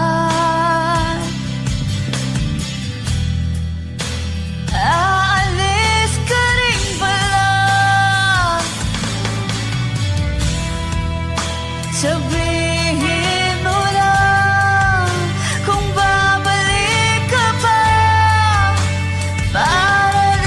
aalis ka rin pala. Sabihin mo lang kung babalik ka pa, para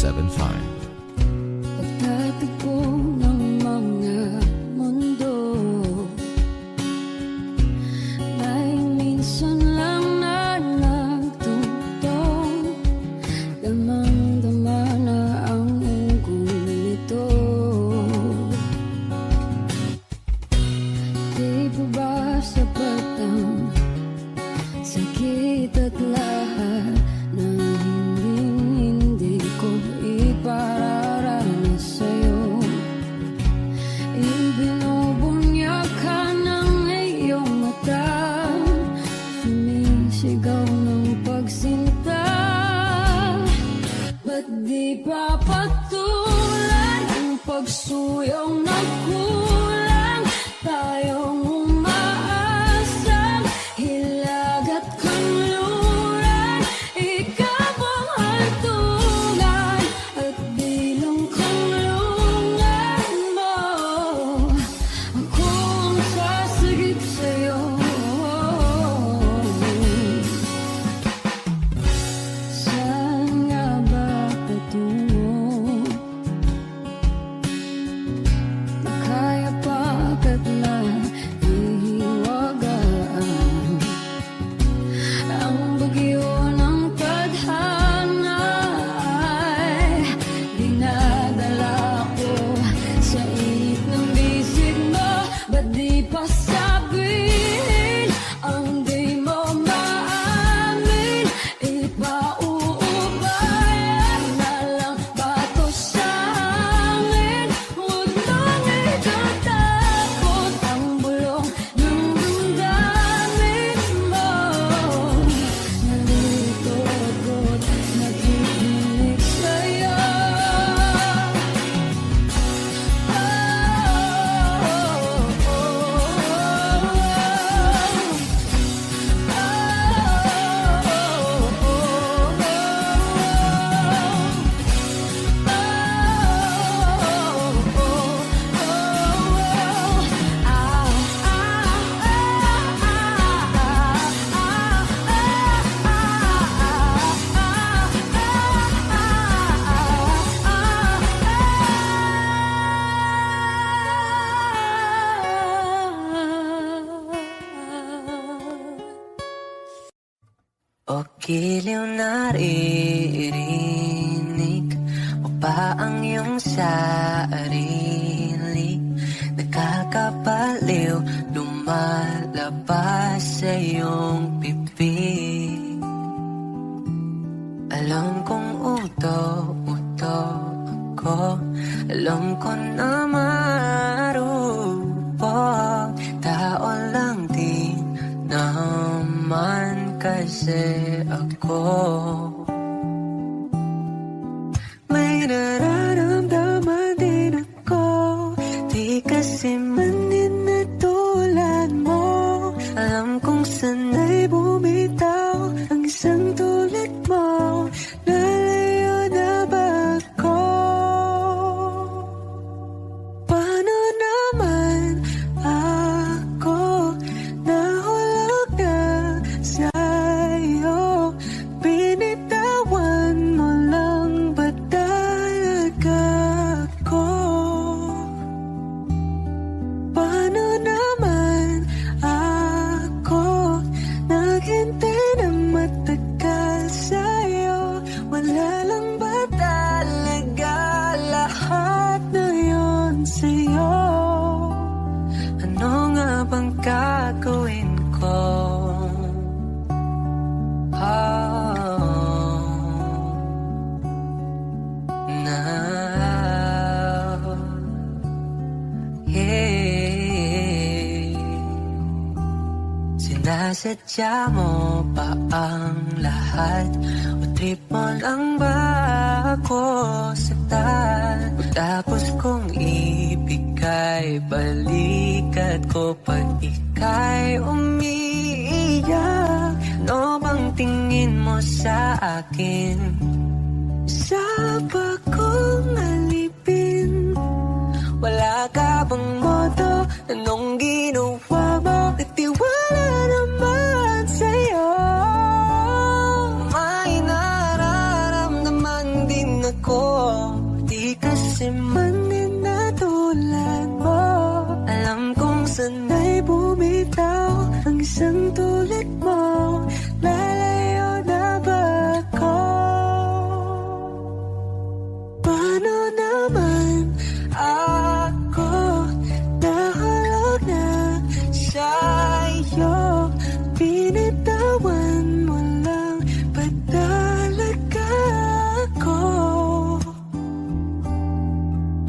1075. Pagtatagpo ng mga mundo, may minsan lang na nagtutong, damang-dama na ang ugol nito. Di po ba sapat ang sakit at lahat ng hindi ko ipararanas sa'yo? Ibinubunyag ka ng iyong mata, sumisigaw ng pagsinta. Ba't di pa patulan ang pagsuyong ng kulang? Tayong umaasang hilag at kanluran, ikaw ang hantungan at bilang kanlungan mo. Ako ang sasagip sa'yo. Saan nga ba patungo? Kaya pagkat nahihiwagaan ang bagyo ng tadhana ay dinadala ko sa init ng bisig mo. Ba't di pa sabihin ang di mo maamin? Ipauubayan na lang ba to sa hangin? Huwag nang ikatakot ang bulong ng damdamin mo. Nandito ako't nakikinig sa'yo. O giliw naririnig mo ba ang iyong sarili? Nakakabaliw, lumalabas sa iyong bibig. Alam kong uto-uto ako, alam ko na marupok, tao lang din naman kasi ako. May nararamdaman din ako, di kasi manin na tulad mo. Alam kong sanay bumitaw ang isang tulad mo. Lalayo na ba ako? Paano naman ako nahulog na sa'yo? Binitawan mo lang ba talaga ako? Paano naman ako naghintay ng matagal sa'yo? Wala lang ba talaga lahat na yun sa'yo? Ano nga bang gagawin ko? Now, yeah. Sinasadya mo ba ang lahat? O trip mo lang ba ako saktan? O tapos kong ibigay balikat ko pag ika'y umiiyak? Ano bang tingin mo sa akin? Sa bagong alipin, wala ka bang moto? Anong ginawa mo? Natiwala naman sa'yo. May nararamdaman din ako. tulad mo. Alam kong sana'y bumitaw ang isang tulad mo. Lalayo na ba ako? Paano naman ako nahulog na sa'yo? Binitawan mo lang, ba't talaga ako?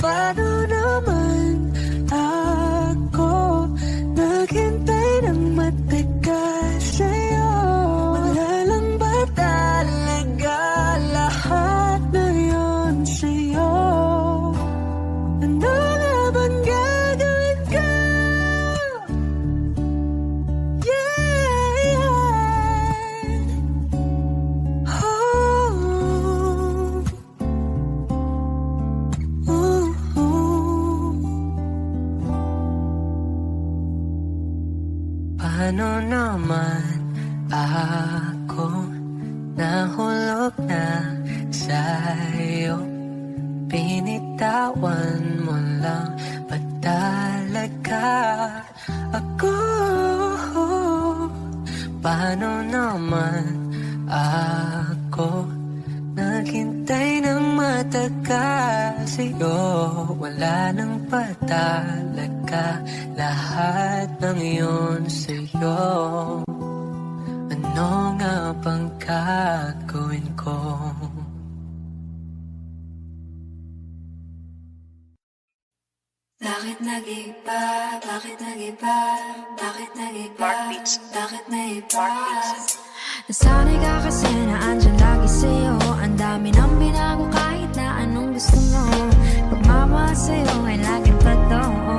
Paano naman ako naghintay ng matagal sa'yo? Wala lang ba talaga lahat na yun sa'yo? Ano nga bang gagawin ko? Yeah. Paano naman ako nahulog na sa'yo? Binitawan mo lang, ba't talaga ako? Paano naman ako naghintay ng matagal sa'yo? Wala nang pa talaga lahat ng iyon sa'yo. Ano nga bang gagawin ko? Bakit nag-iba? Bakit nag-iba? Bakit nag-iba? Bakit nag-iba? Nasanay ka kasi na andyan lagi sa'yo. Ang dami nang binago kahit na anong gusto mo. Pagmamahal sa'yo ay laging totoo.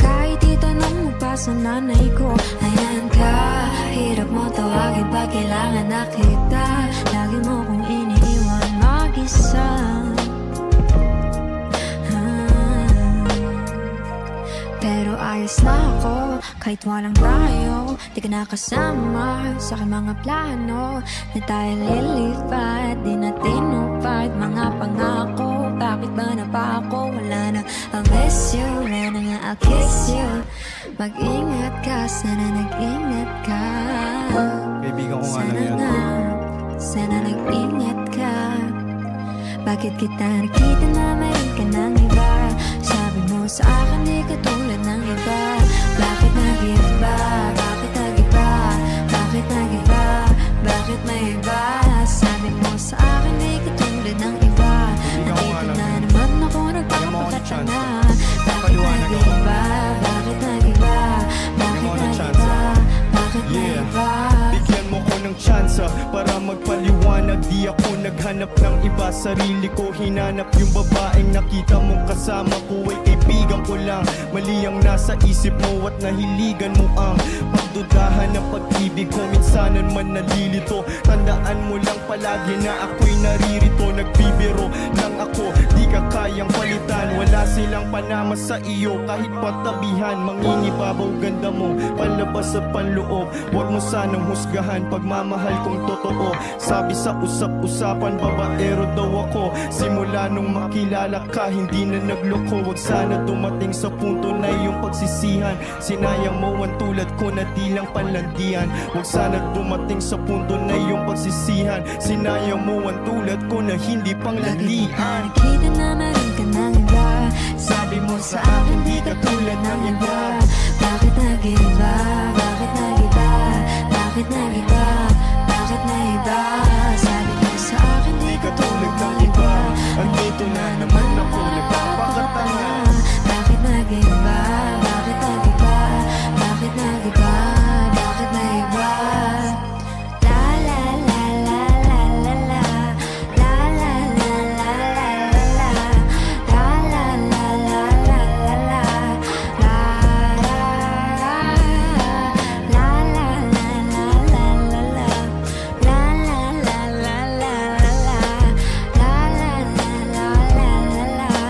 Kahit itanong mo pa sa nanay ko, ayan ka, hirap mo tawagin pag kailangan na kita. Lagi mo kong iniiwan mag-isa. Pero ayos na ako, kahit walang tayo. Di ka nakasama sa aking mga plano. Na tayo lilipat, di natin upad mga pangako. Bakit ba na pa ako? Wala na, I'll miss you. Wala na nga, I'll kiss you. Mag-ingat ka, sana nag-ingat ka. Kaibigan ko nga lang yan. Sana nag-ingat ka. Bakit kita nakita na mayroon ka ng iba? Sabi mo sa akin di ka tulad ng iba. Bakit nag-iba? Bakit nag-iba? Bakit nag-iba? Bakit may iba? Sabi mo sa akin di ka tulad ng iba. Nandito na naman ako nagpapakita na. Bakit nag-iba? Bakit nag-iba? Bakit nag-iba? Bakit nag-iba? Bigyan mo ko ng tsansa para magpaliwanag. Di ako naghanap ng iba, sarili ko hinanap. Yung babaeng nakita mong kasama ko ay kaibigan ko lang. Mali ang nasa isip mo at nahiligan mo ang pagdudahan ng pag-ibig ko. Minsanan man nalilito, tandaan mo lang palagi na ako'y naririto. Nagbibiro lang ako, di ka kayang palitan. Wala silang panama sa iyo kahit patabihan. Manginibabaw ganda mo, palabas at panloob. Huwag mo sanang husgahan pagmamahal kong totoo. Sabi sa usap-usapan, babaero daw ako. Simula nung makilala ka, hindi na nagloko. Huwag sana dumating sa punto na iyong pagsisihan. Sinayang mo ang tulad ko na di lang panlandian. Huwag sana dumating sa punto na iyong pagsisihan. Sinayang mo ang tulad ko na hindi panglandian. Nakita na meron ka ng iba. Sabi mo sa akin di ka tulad ng iba. Bakit nag-iba? Bakit nag-iba? Bakit nag-iba? Bakit nag-iba? Sabi mo sa akin di ka tulad ng iba. Andito na naman ako nagpapakatanga. Bakit nag-iba? Bakit nag-iba? Bakit nag-iba? Bakit nag-iba? La la la la la la la. La la la la la la la. La la la la la la la. La la la la la la la la. La la la la la la la. La la la la la la la.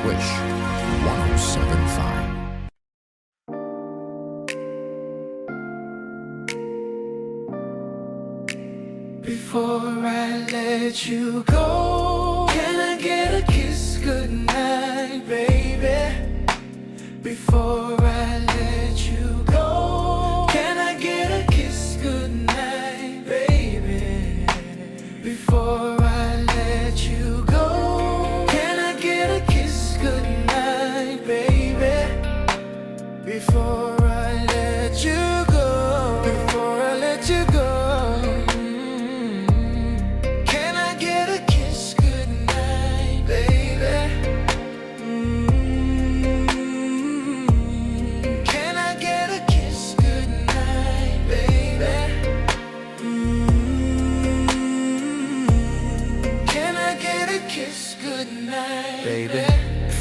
Wish 1075. Before I let you go, can I get a kiss goodnight, baby? Before I let you go, can I get a kiss goodnight, baby? Before I let you go, can I get a kiss goodnight, baby? Before I let you go, before I let you go.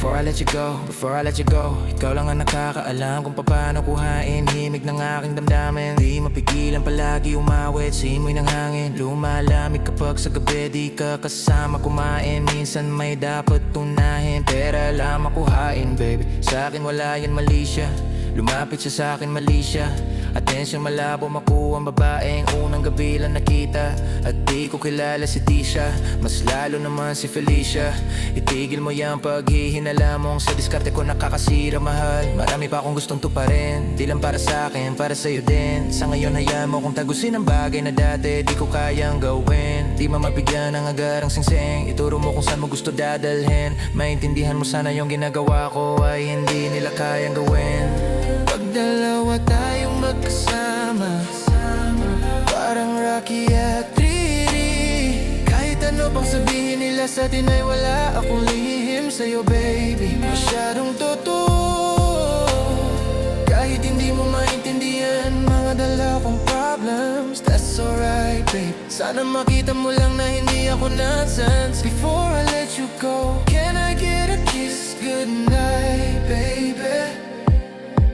Before I let you go, before I let you go, ikaw lang ang nakakaalam kung paano kuhain himig ng aking damdamin. Di mapigilan palagi umawit sa imoy ng hangin. Lumalamig kapag sa gabi di ka kasama kumain. Minsan may dapat tunahin, pera lang makuhain, baby. Sa akin wala yan mali siya, lumapit siya sa akin mali siya. Atensyon malabo makuha ang babaeng unang gabi lang nakita. At di ko kilala si Tisha, mas lalo naman si Felicia. Itigil mo yan paghihinala mong sa diskarte ko nakakasira, mahal. Marami pa akong gustong tuparin, di lang para sa akin, para sa'yo din. Sa ngayon hayaan mo kung tagusin ang bagay na dati di ko kayang gawin. Di mamabigyan ng agarang singsing, ituro mo kung saan mo gusto dadalhin. Maintindihan mo sana yung ginagawa ko ay hindi nila kayang gawin. Pag dalawa tayong magkasama, parang Rocky at Riri. Kahit ano pang sabihin nila sa atin ay wala akong lihim sa'yo, baby. Masyadong totoo, kahit hindi mo maintindihan mga dala kong problems. That's alright, babe. Sana makita mo lang na hindi ako nonsense. Before I let you go, can I get a kiss goodnight, baby?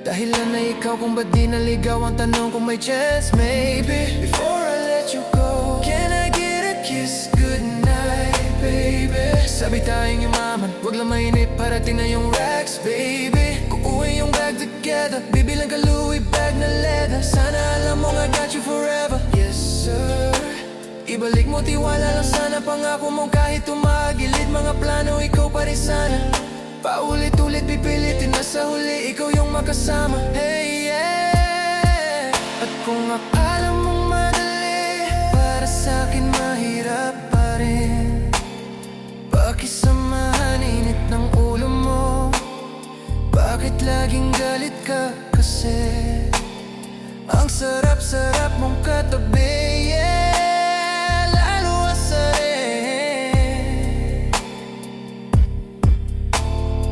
Dahilan na ikaw kung ba't di naligaw ang tanong kung may chance, maybe. Before I let you go, can I get a kiss goodnight, baby? Sabi tayong yumaman, wag lang mainit, parating na yung racks, baby. Kukuha yung bag together, bibilang ka Louis bag na leather. Sana alam mo I got you forever, yes sir. Ibalik mo tiwala lang sana, pangako mo kahit tumagilid mga plano, ikaw pa rin sana. Paulit-ulit pipilitin na sa huli ikaw yung makasama. Hey yeah. At kung akala mong madali, para sa'kin mahirap pa rin. Pakisamahan init ng ulo mo, bakit laging galit ka kasi? Ang sarap-sarap mong katabi, yeah. Lalo asarin.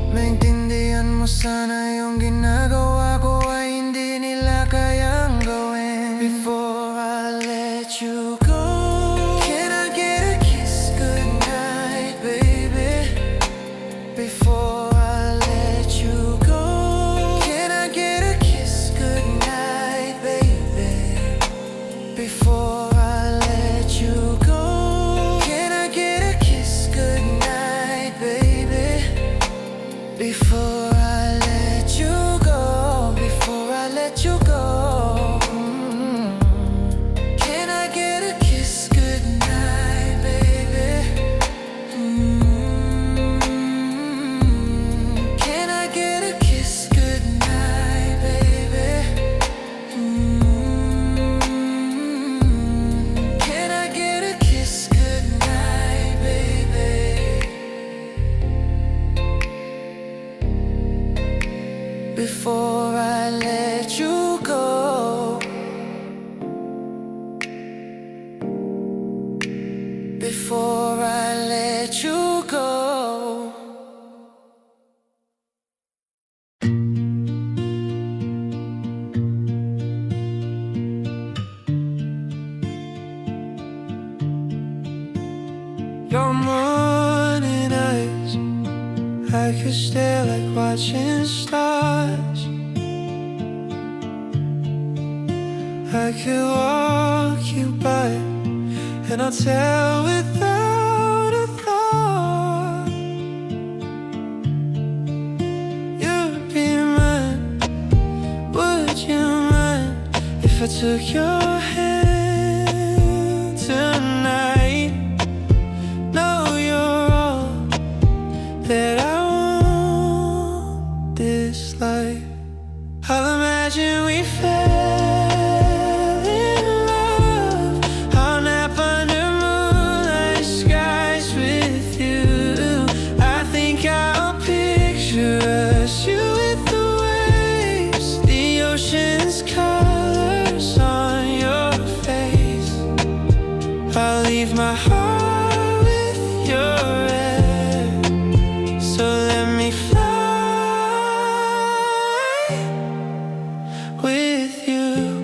Maintindihan mo sana yung ginagawa ko ay hindi nila kayang gawin. Before I let you go, can I get a kiss goodnight, baby? Before I let you go, can I get a kiss goodnight, baby? Before I let you go, can I get a kiss goodnight, baby? Before I let you go, before I let you go, can I get a kiss goodnight, baby? Can I get a kiss goodnight, baby? Can I get a kiss goodnight, baby? Before I let you go, before I let you go. Your morning eyes, I could stare like watching stars. I could walk you by, and I'll tell without a thought. took your hand tonight. No, you're all that I want this life. I'll imagine we fell in love. I'll nap under moonlight skies with you. I think I'll picture us, you with the waves, the ocean's colors on your face. I'll leave my heart with your air, so let me fly with you.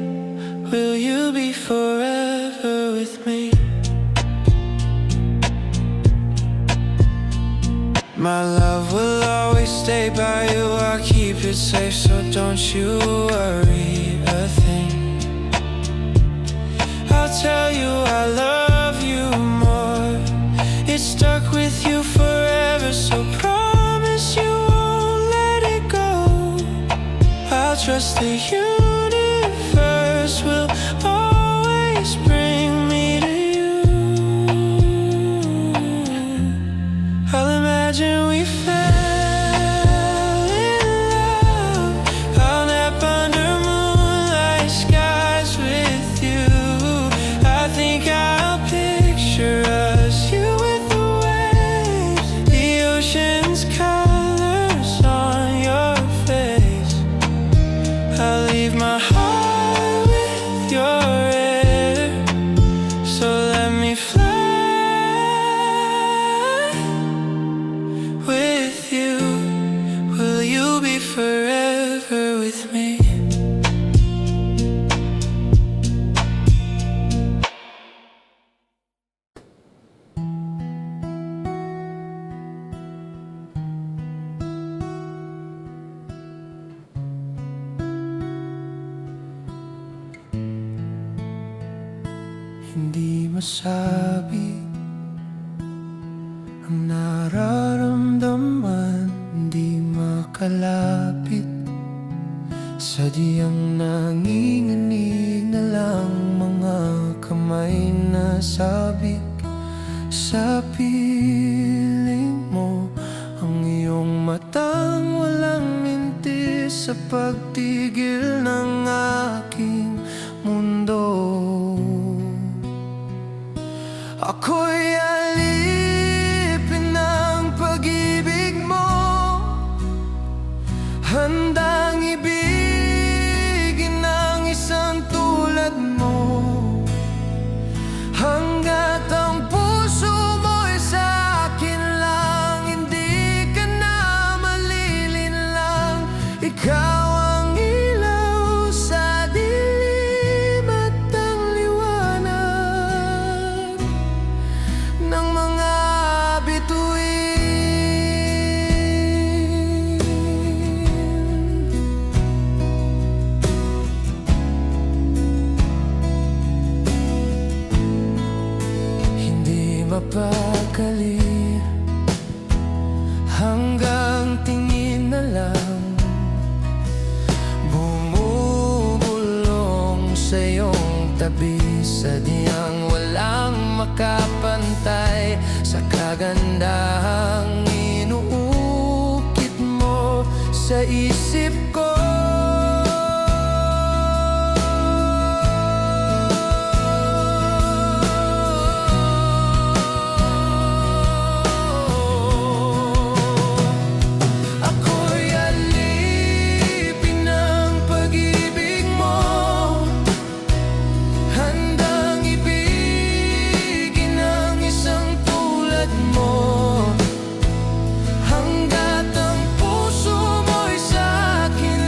Will you be forever with me? My love will always stay by you. I'll keep it safe, so don't you worry a thing. I'll tell you I love you more. It's stuck with you forever, so promise you won't let it go. I'll trust the universe will always bring me to you. I'll imagine we fell in love. I'll nap under moonlight skies with you. I think I'll picture us, you with the waves, the ocean's colors on your face. I'll leave my heart with your air, so let me fly with you. Will you be forever with me? Hindi masabi ang nararamdaman, hindi makalapit. Sadyang nanginginig na lang mga kamay na sabik sa piling mo. Ang iyong matang walang mintis sa pagtigil ng aking mundo. Ako'y alipin ng pag-ibig mo, handang ibigin ng isang tulad mo. Hanggat ang puso mo'y sa akin lang, hindi ka na malilinlang. Ikaw ang ilaw sa dilim at ang liwanag ng mga bituin. Hindi mapakali hanggang tingin na lang bumubulong sa iyong tabi. Sadyang walang makapantay sa kagandahang inuukit mo sa isip ko. Ako'y alipin ng pag-ibig mo, handang ibigin ng isang tulad mo. Hanggat ang puso mo'y sa akin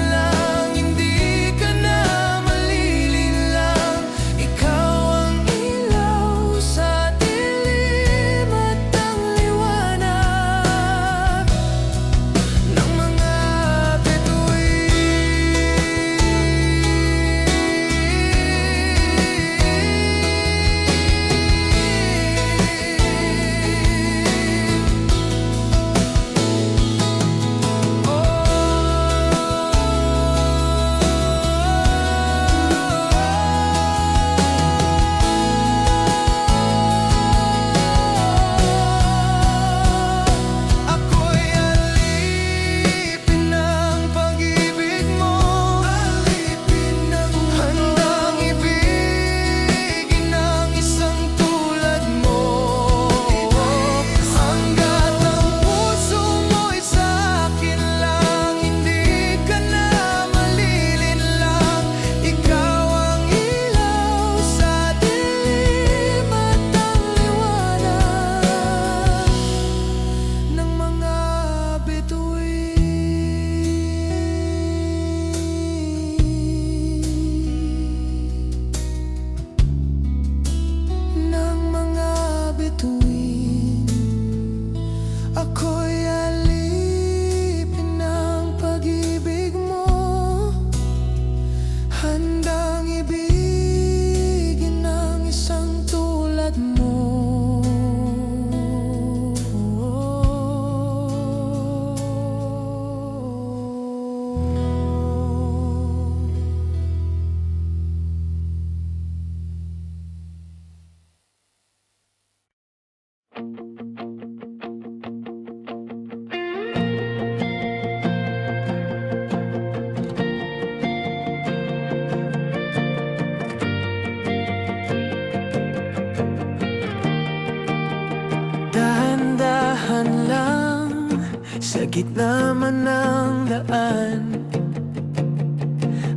gitna man ng daan.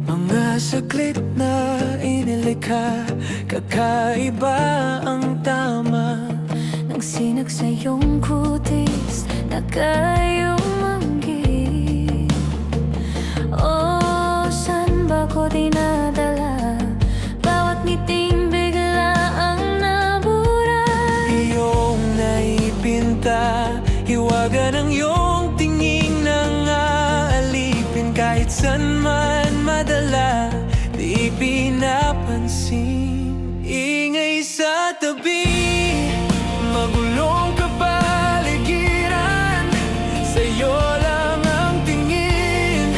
Mga saglit na inilikha, kakaiba ang tama. Nang sinag sa iyong kutis na kayong manggit. Oh, saan ba ko dinadala? Bawat ngiting bigla ang nabura. Iyong naipinta, hiwaga ng iyong tingin nang aalipin. Kahit saan man madala, di pinapansin. Ingay sa tabi, magulong kapaligiran. Sa'yo lang ang tingin,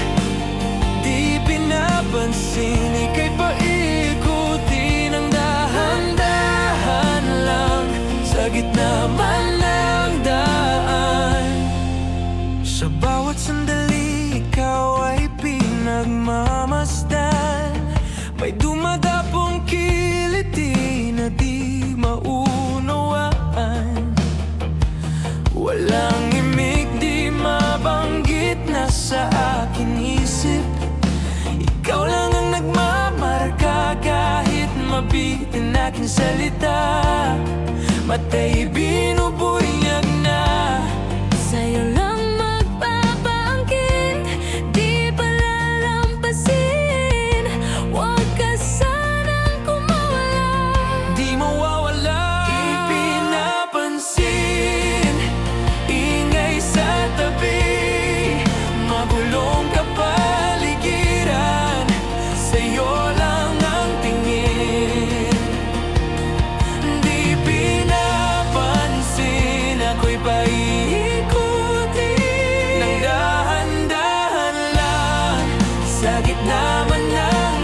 di pinapansin. Ika'y paikutin ng dahan-dahan lang, sa gitna man ng daan. Sa bawat sandali, ikaw ay pinagmamasdan. May dumadapong kiliti na di maunawaan. Walang imig di mabanggit na sa aking isip. Ikaw lang ang nagmamarka kahit mabitin aking salita. Mata'y binubunyag na. Sa'yo lang magpapangkin, di palalampasin. Huwag ka sanang kumawala, Di mawawala, di pinapansin. Ingay sa tabi, magulong kapaligiran. Sa'yo lang ang tingin, di pinapansin. Ako'y paikutin ng dahan-dahan lang, sa gitna man ng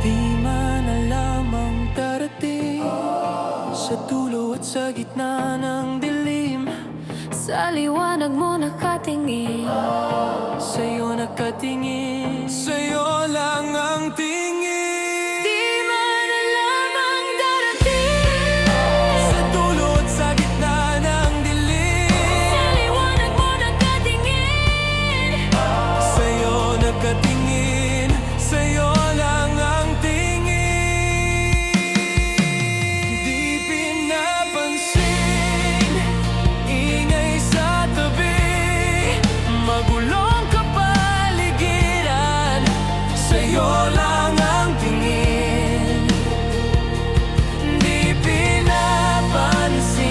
Di man alam ang darating, sa dulo at sa gitna ng dilim. sa liwanag mo nakatingin. Sa'yo nakatingin, sa'yo lang ang tingin. Di man alam ang darating, Sa dulo at sa gitna ng dilim. sa liwanag mo nakatingin. Sa'yo nakatingin, sa'yo lang ang tingin. Di pinapansin, ingay sa tabi, magulong kapaligiran. Sa'yo lang ang tingin, di pinapansin.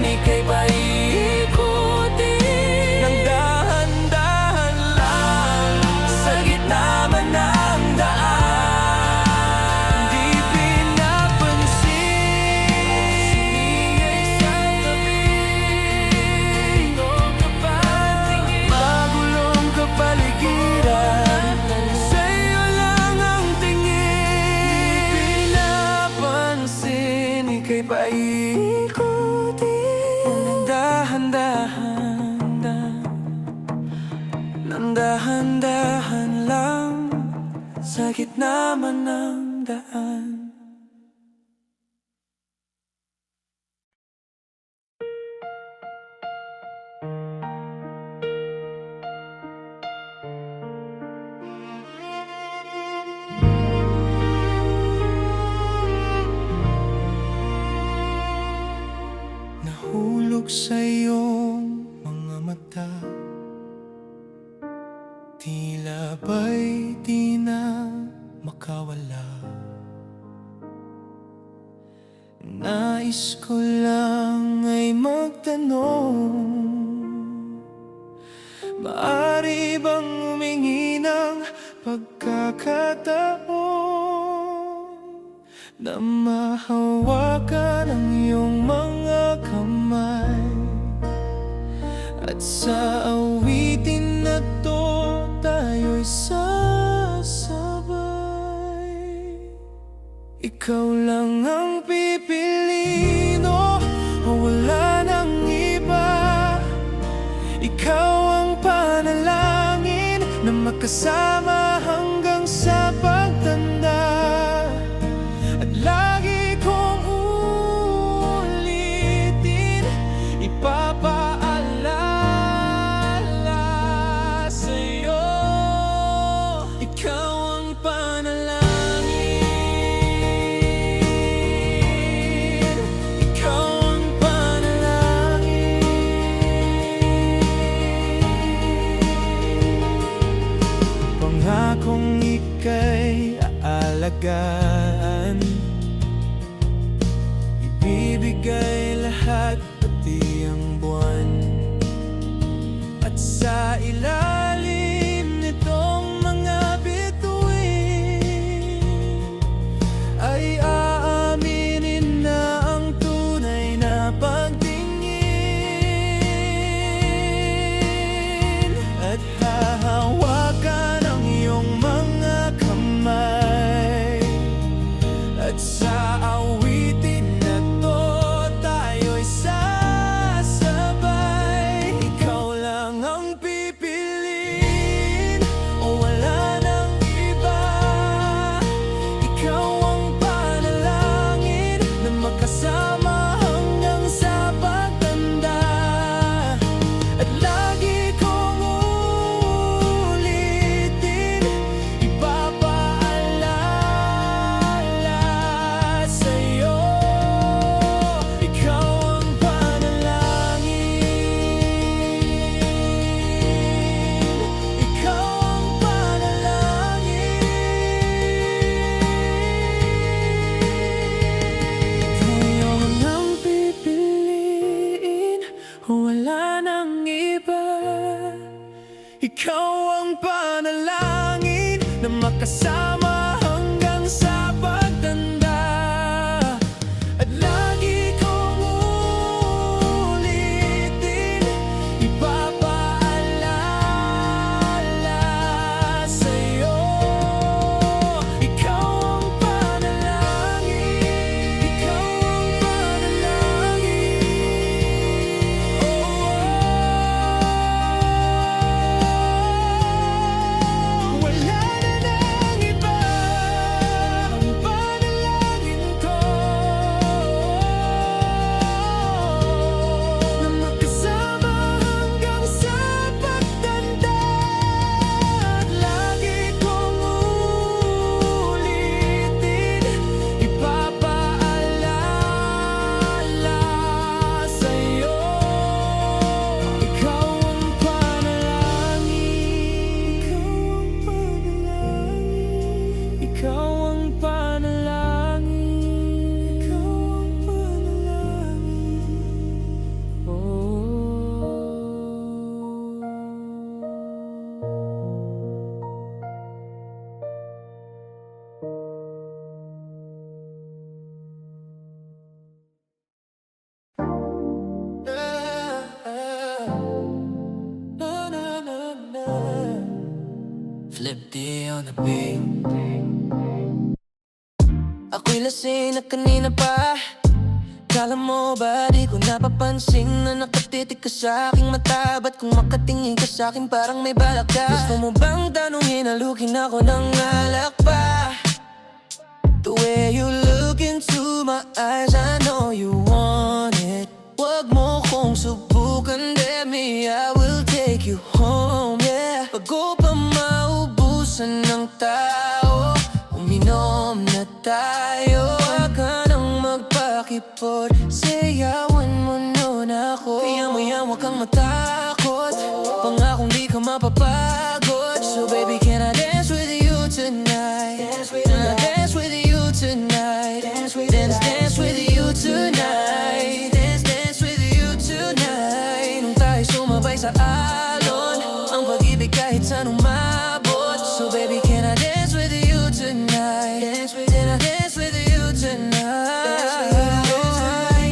Ika'y paikutin ng dahan-dahan lang, sa gitna man ng daan. Di pinapansin. Magulong kapaligiran, sa'yo lang ang tingin. Di pinapansin. Ika'y paikutin ng dahan-dahan, ng dahan-dahan lang, sa gitna man ng daan. Nahulog sa iyong mga mata, tila ba'y di na makawala. Nais ko lang ay magtanong, maaari bang humingi ng pagkakataon na mahawakan ang iyong mga kamay, at sa awitin na to Ikaw lang ang pipiliin, oh, wala nang iba. Ikaw ang panalangin na magkasama hanggang sa pagtanda. At lagi kong uulitin, ipapaalala sa'yo. Ikaw ang panalangin. Ikaw ang panalangin. Pangakong ika'y aalagaan, ibibigay lahat pati ang buwan. At sa ilalim nitong mga bituin ay aaminin na ang tunay na pagtingin. At hahawakan ang iyong mga kamay. At sa awitin na to tayo'y sasabay. Ikaw lang ang pipiliin, o wala nang iba. Ikaw ang panalangin na magkasama hanggang sa pagtanda. At lagi kong uulitin, ipapaalala sa'yo. Ikaw ang panalangin. Ikaw ang panalangin. Ikaw ang pipiliin, wala nang iba. Ikaw ang panalangin na makasama hanggang sa pagtanda. At lagi kong uulitin, ipapaalala sa'yo. Ikaw ang panalangin. Ikaw ang panalangin. Wala na nang iba. Ang panalangin ko na magkasama hanggang sa pagtanda. At lagi kong uulitin, ipapaalala sa'yo. Ikaw ang panalangin. Ikaw ang panalangin. Ikaw ang panalangin. Flip D on the beat. Ako'y lasing na kanina pa. Kala mo ba di ko napapansin na nakatitig ka sa aking mata? Ba't kung makatingin ka sa akin parang may balak ka? Gusto mo bang tanungin, halukin ako ng alak pa? The way you look into my eyes, I know you want it. Wag mo kong subukan, baby, I will take you home, yeah. Bago pa maubusan ng tao, uminom na tayo. Wag ka nang magpakipot, sayawan mo nun ako. Kaya wag kang matakot, pangakong di ka mapapagod. So baby, can I dance with you tonight? Can I dance with you tonight? Dance with you tonight. Dance with you tonight. Nung tayo sumabay sa alon, ang pag-ibig kahit saan umabot. So baby, can I dance with you tonight? Can I dance with you tonight?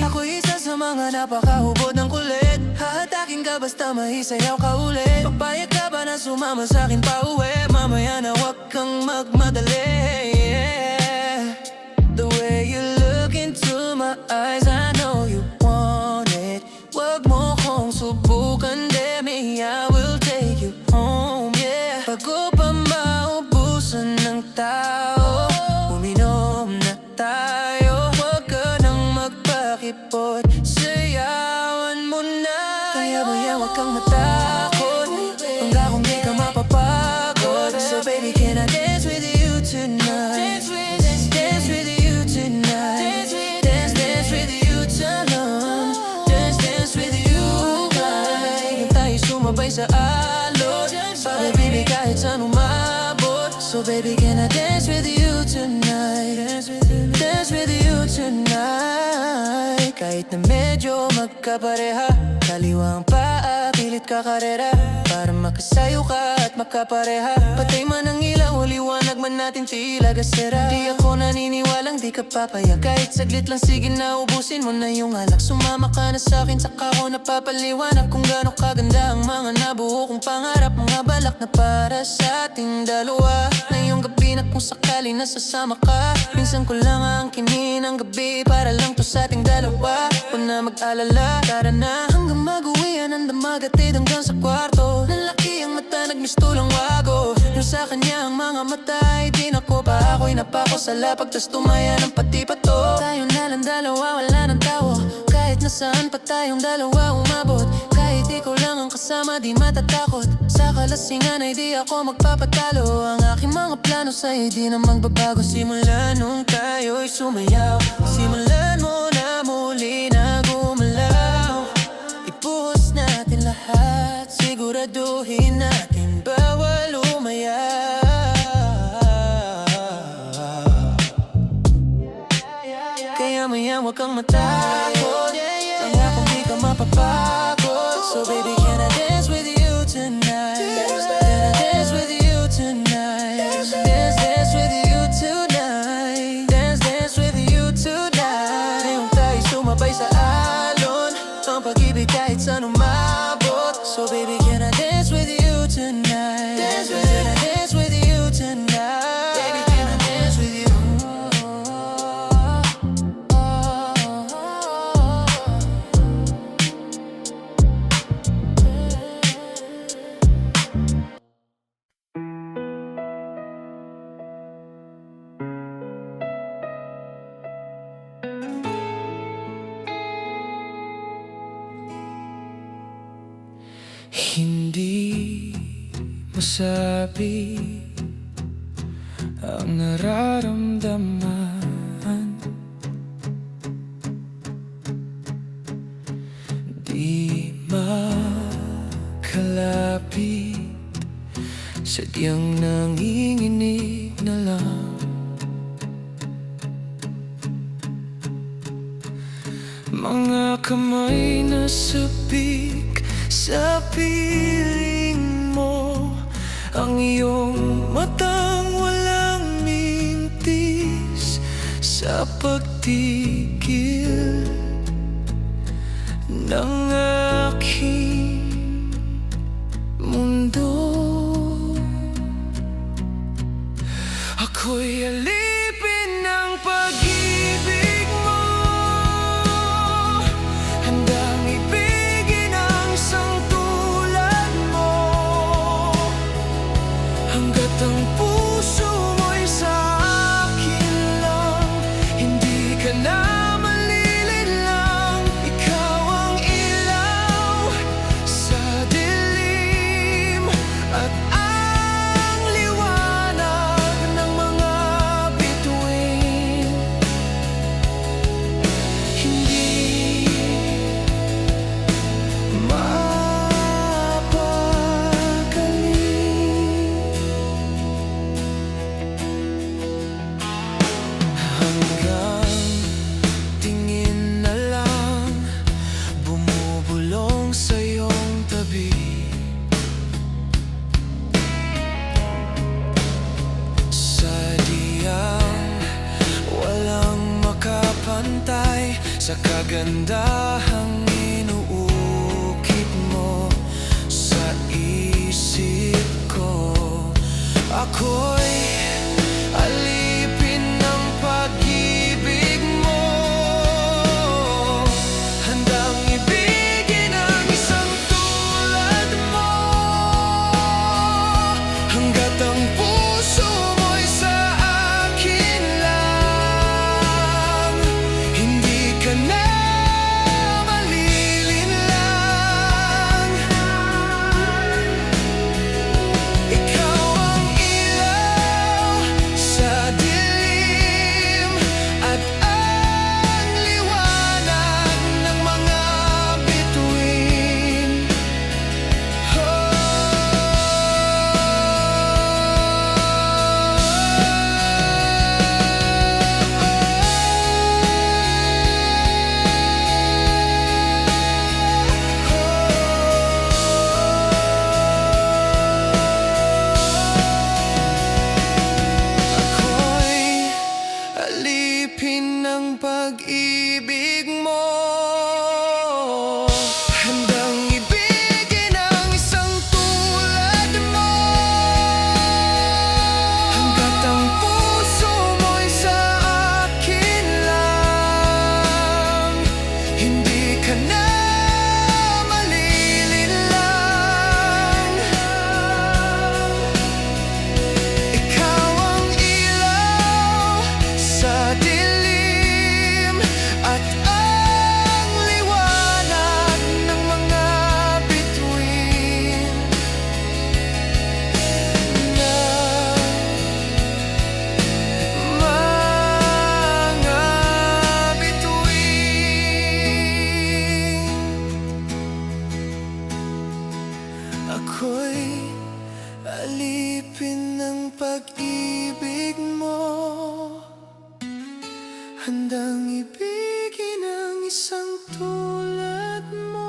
Ako isa sa mga napakahubod ng kulit. Hahatakin ka basta mahisayaw ka ulit. Papayag ka ba na sumama sa'kin pa uwi? Mamaya na wag kang magmadali, yeah. The way kahit saan umabot. So baby, can I dance with you tonight? Dance with you tonight. Kahit na medyo magkapareha, kaliwa ang paa, pilit ka karera, para makasayo ka at makapareha. Patay man ang ilaw, liwanag man natin tila gasera. Di ako naniniwalang di ka papaya, kahit saglit lang sige na ubusin mo na yung alak. Sumama ka na sa'kin, saka ko napapaliwanag kung gaano kaganda ang mga nabuo kong pangarap. Mga balak na para sa ating dalawa. Ngayong gabi na kung sakali nasasama ka, minsan ko lang ang kinin ng gabi para lang to sa ating dalawa. Huwag na mag-alala, tara na hanggang mag-uwian ang damagatid hanggang sa kwarto. Nalaki ang mata, nagmisto lang wago. Yung sa kanya ang mga mata, di na ko pa ako'y napako sa lapag, tas tumaya ng pati pato. Tayo na lang dalawa, wala nang tawo, kahit nasaan pa tayong dalawa umabot. Kahit ikaw lang ang kasama, di matatakot. Sa kalasingan ay di ako magpapatalo. Ang aking mga plano sa'yo di na magbabago. Simula nung tayo'y sumayaw, simulan mo na muli na gumalaw. Ipuhos natin lahat, siguraduhin natin bawal umayaw. Kaya maya huwag kang matakot, pangakong di ka mapapagod. So baby, can I dance with you tonight? Can I dance with you tonight? Dance with you tonight. Dance with you tonight. Ngayong tayo sumabay sa alon, ang pag-ibig kahit saan umabot. So baby, can I dance with you tonight? Can I dance with you tonight? Baby, can I dance with you? Hindi masabi ang nararamdaman, di makalapit, sadyang nanginginig na lang. Mga kamay na sabik sa piling mo, ang iyong matang walang mintis sa pagtigil ng aking mundo. Ako'y alipin ng pag-ibig mo, handang ibigin ang isang tulad mo, hanggat ang puso mo'y sa akin lang. Hindi ka na malilinlang, ikaw ang ilaw sa dilim at ang liwanag ng mga bituin. Hindi mapagaling hanggang tingin na lang bumubulong sa iyong tabi. Sadyang walang makapantay sa kagandahang inuukit mo sa isip ko. Ako'y alipin ng pag-ibig mo, handang ibigin ang isang tulad mo, hanggat ang puso mo'y sa akin lang. Hindi ka na pag-ibig mo, handang ibigin ang isang tulad mo.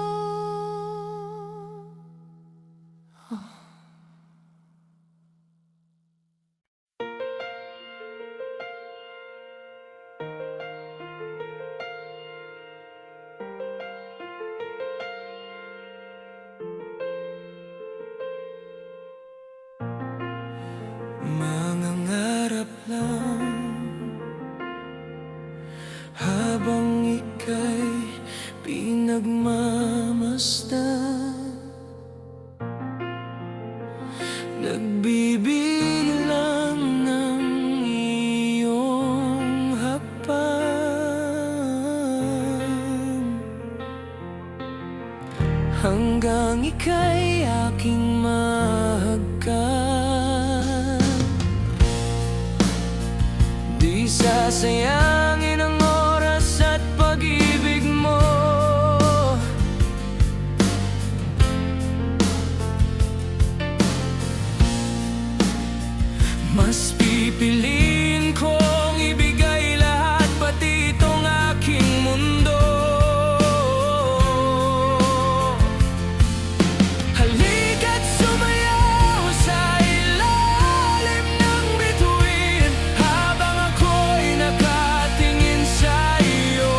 Mangangarap lang habang ika'y pinagmamasdan, nagbibilang ng iyong hakbang, hanggang ika'y aking mahagkan. Di sasayangin ang oras at pag-ibig mo, mas pipiliin kong ibigay lahat, pati itong aking mundo. Halika't sumayaw sa ilalim ng bituin, habang ako'y nakatingin sa iyo.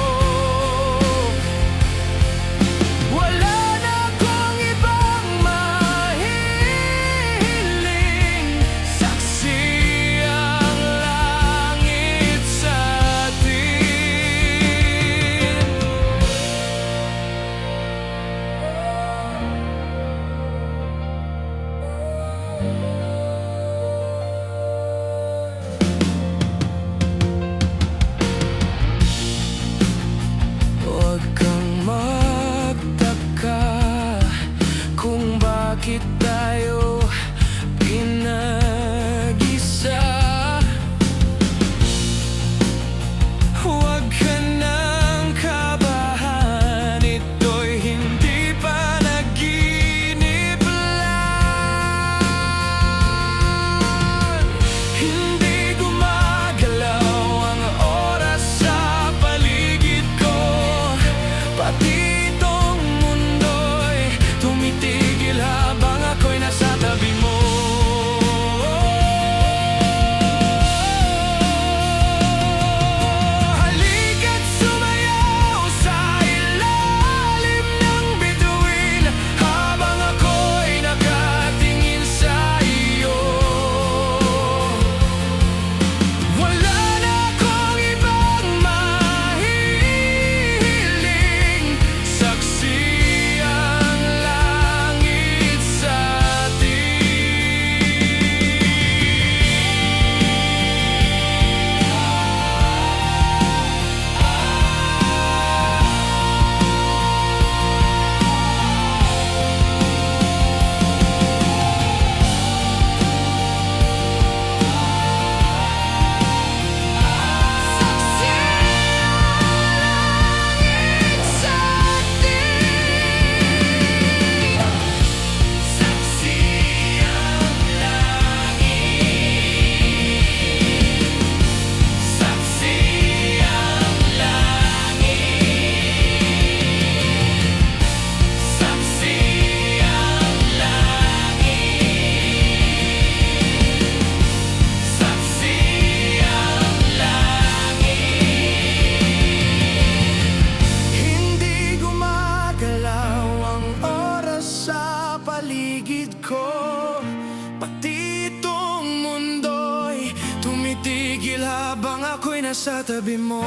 Wala na akong ibang mahihiling, saksi ang langit sa atin. Huwag kang magtaka kung bakit tayo pinag-isa. Huwag ka nang kabahan, ito'y hindi pa naginip lang. Hindi gumagalaw ang oras sa paligid ko, pati itong mundo'y tumitigil habang ako'y nasa tabi mo. Halika't sumayaw sa ilalim ng bituin, habang ako'y nakatingin sa iyo. Wala na akong ibang mahihiling, saksi ang langit sa hindi gumagalaw ang oras sa paligid ko, pati itong mundo'y tumitigil habang ako'y nasa tabi mo.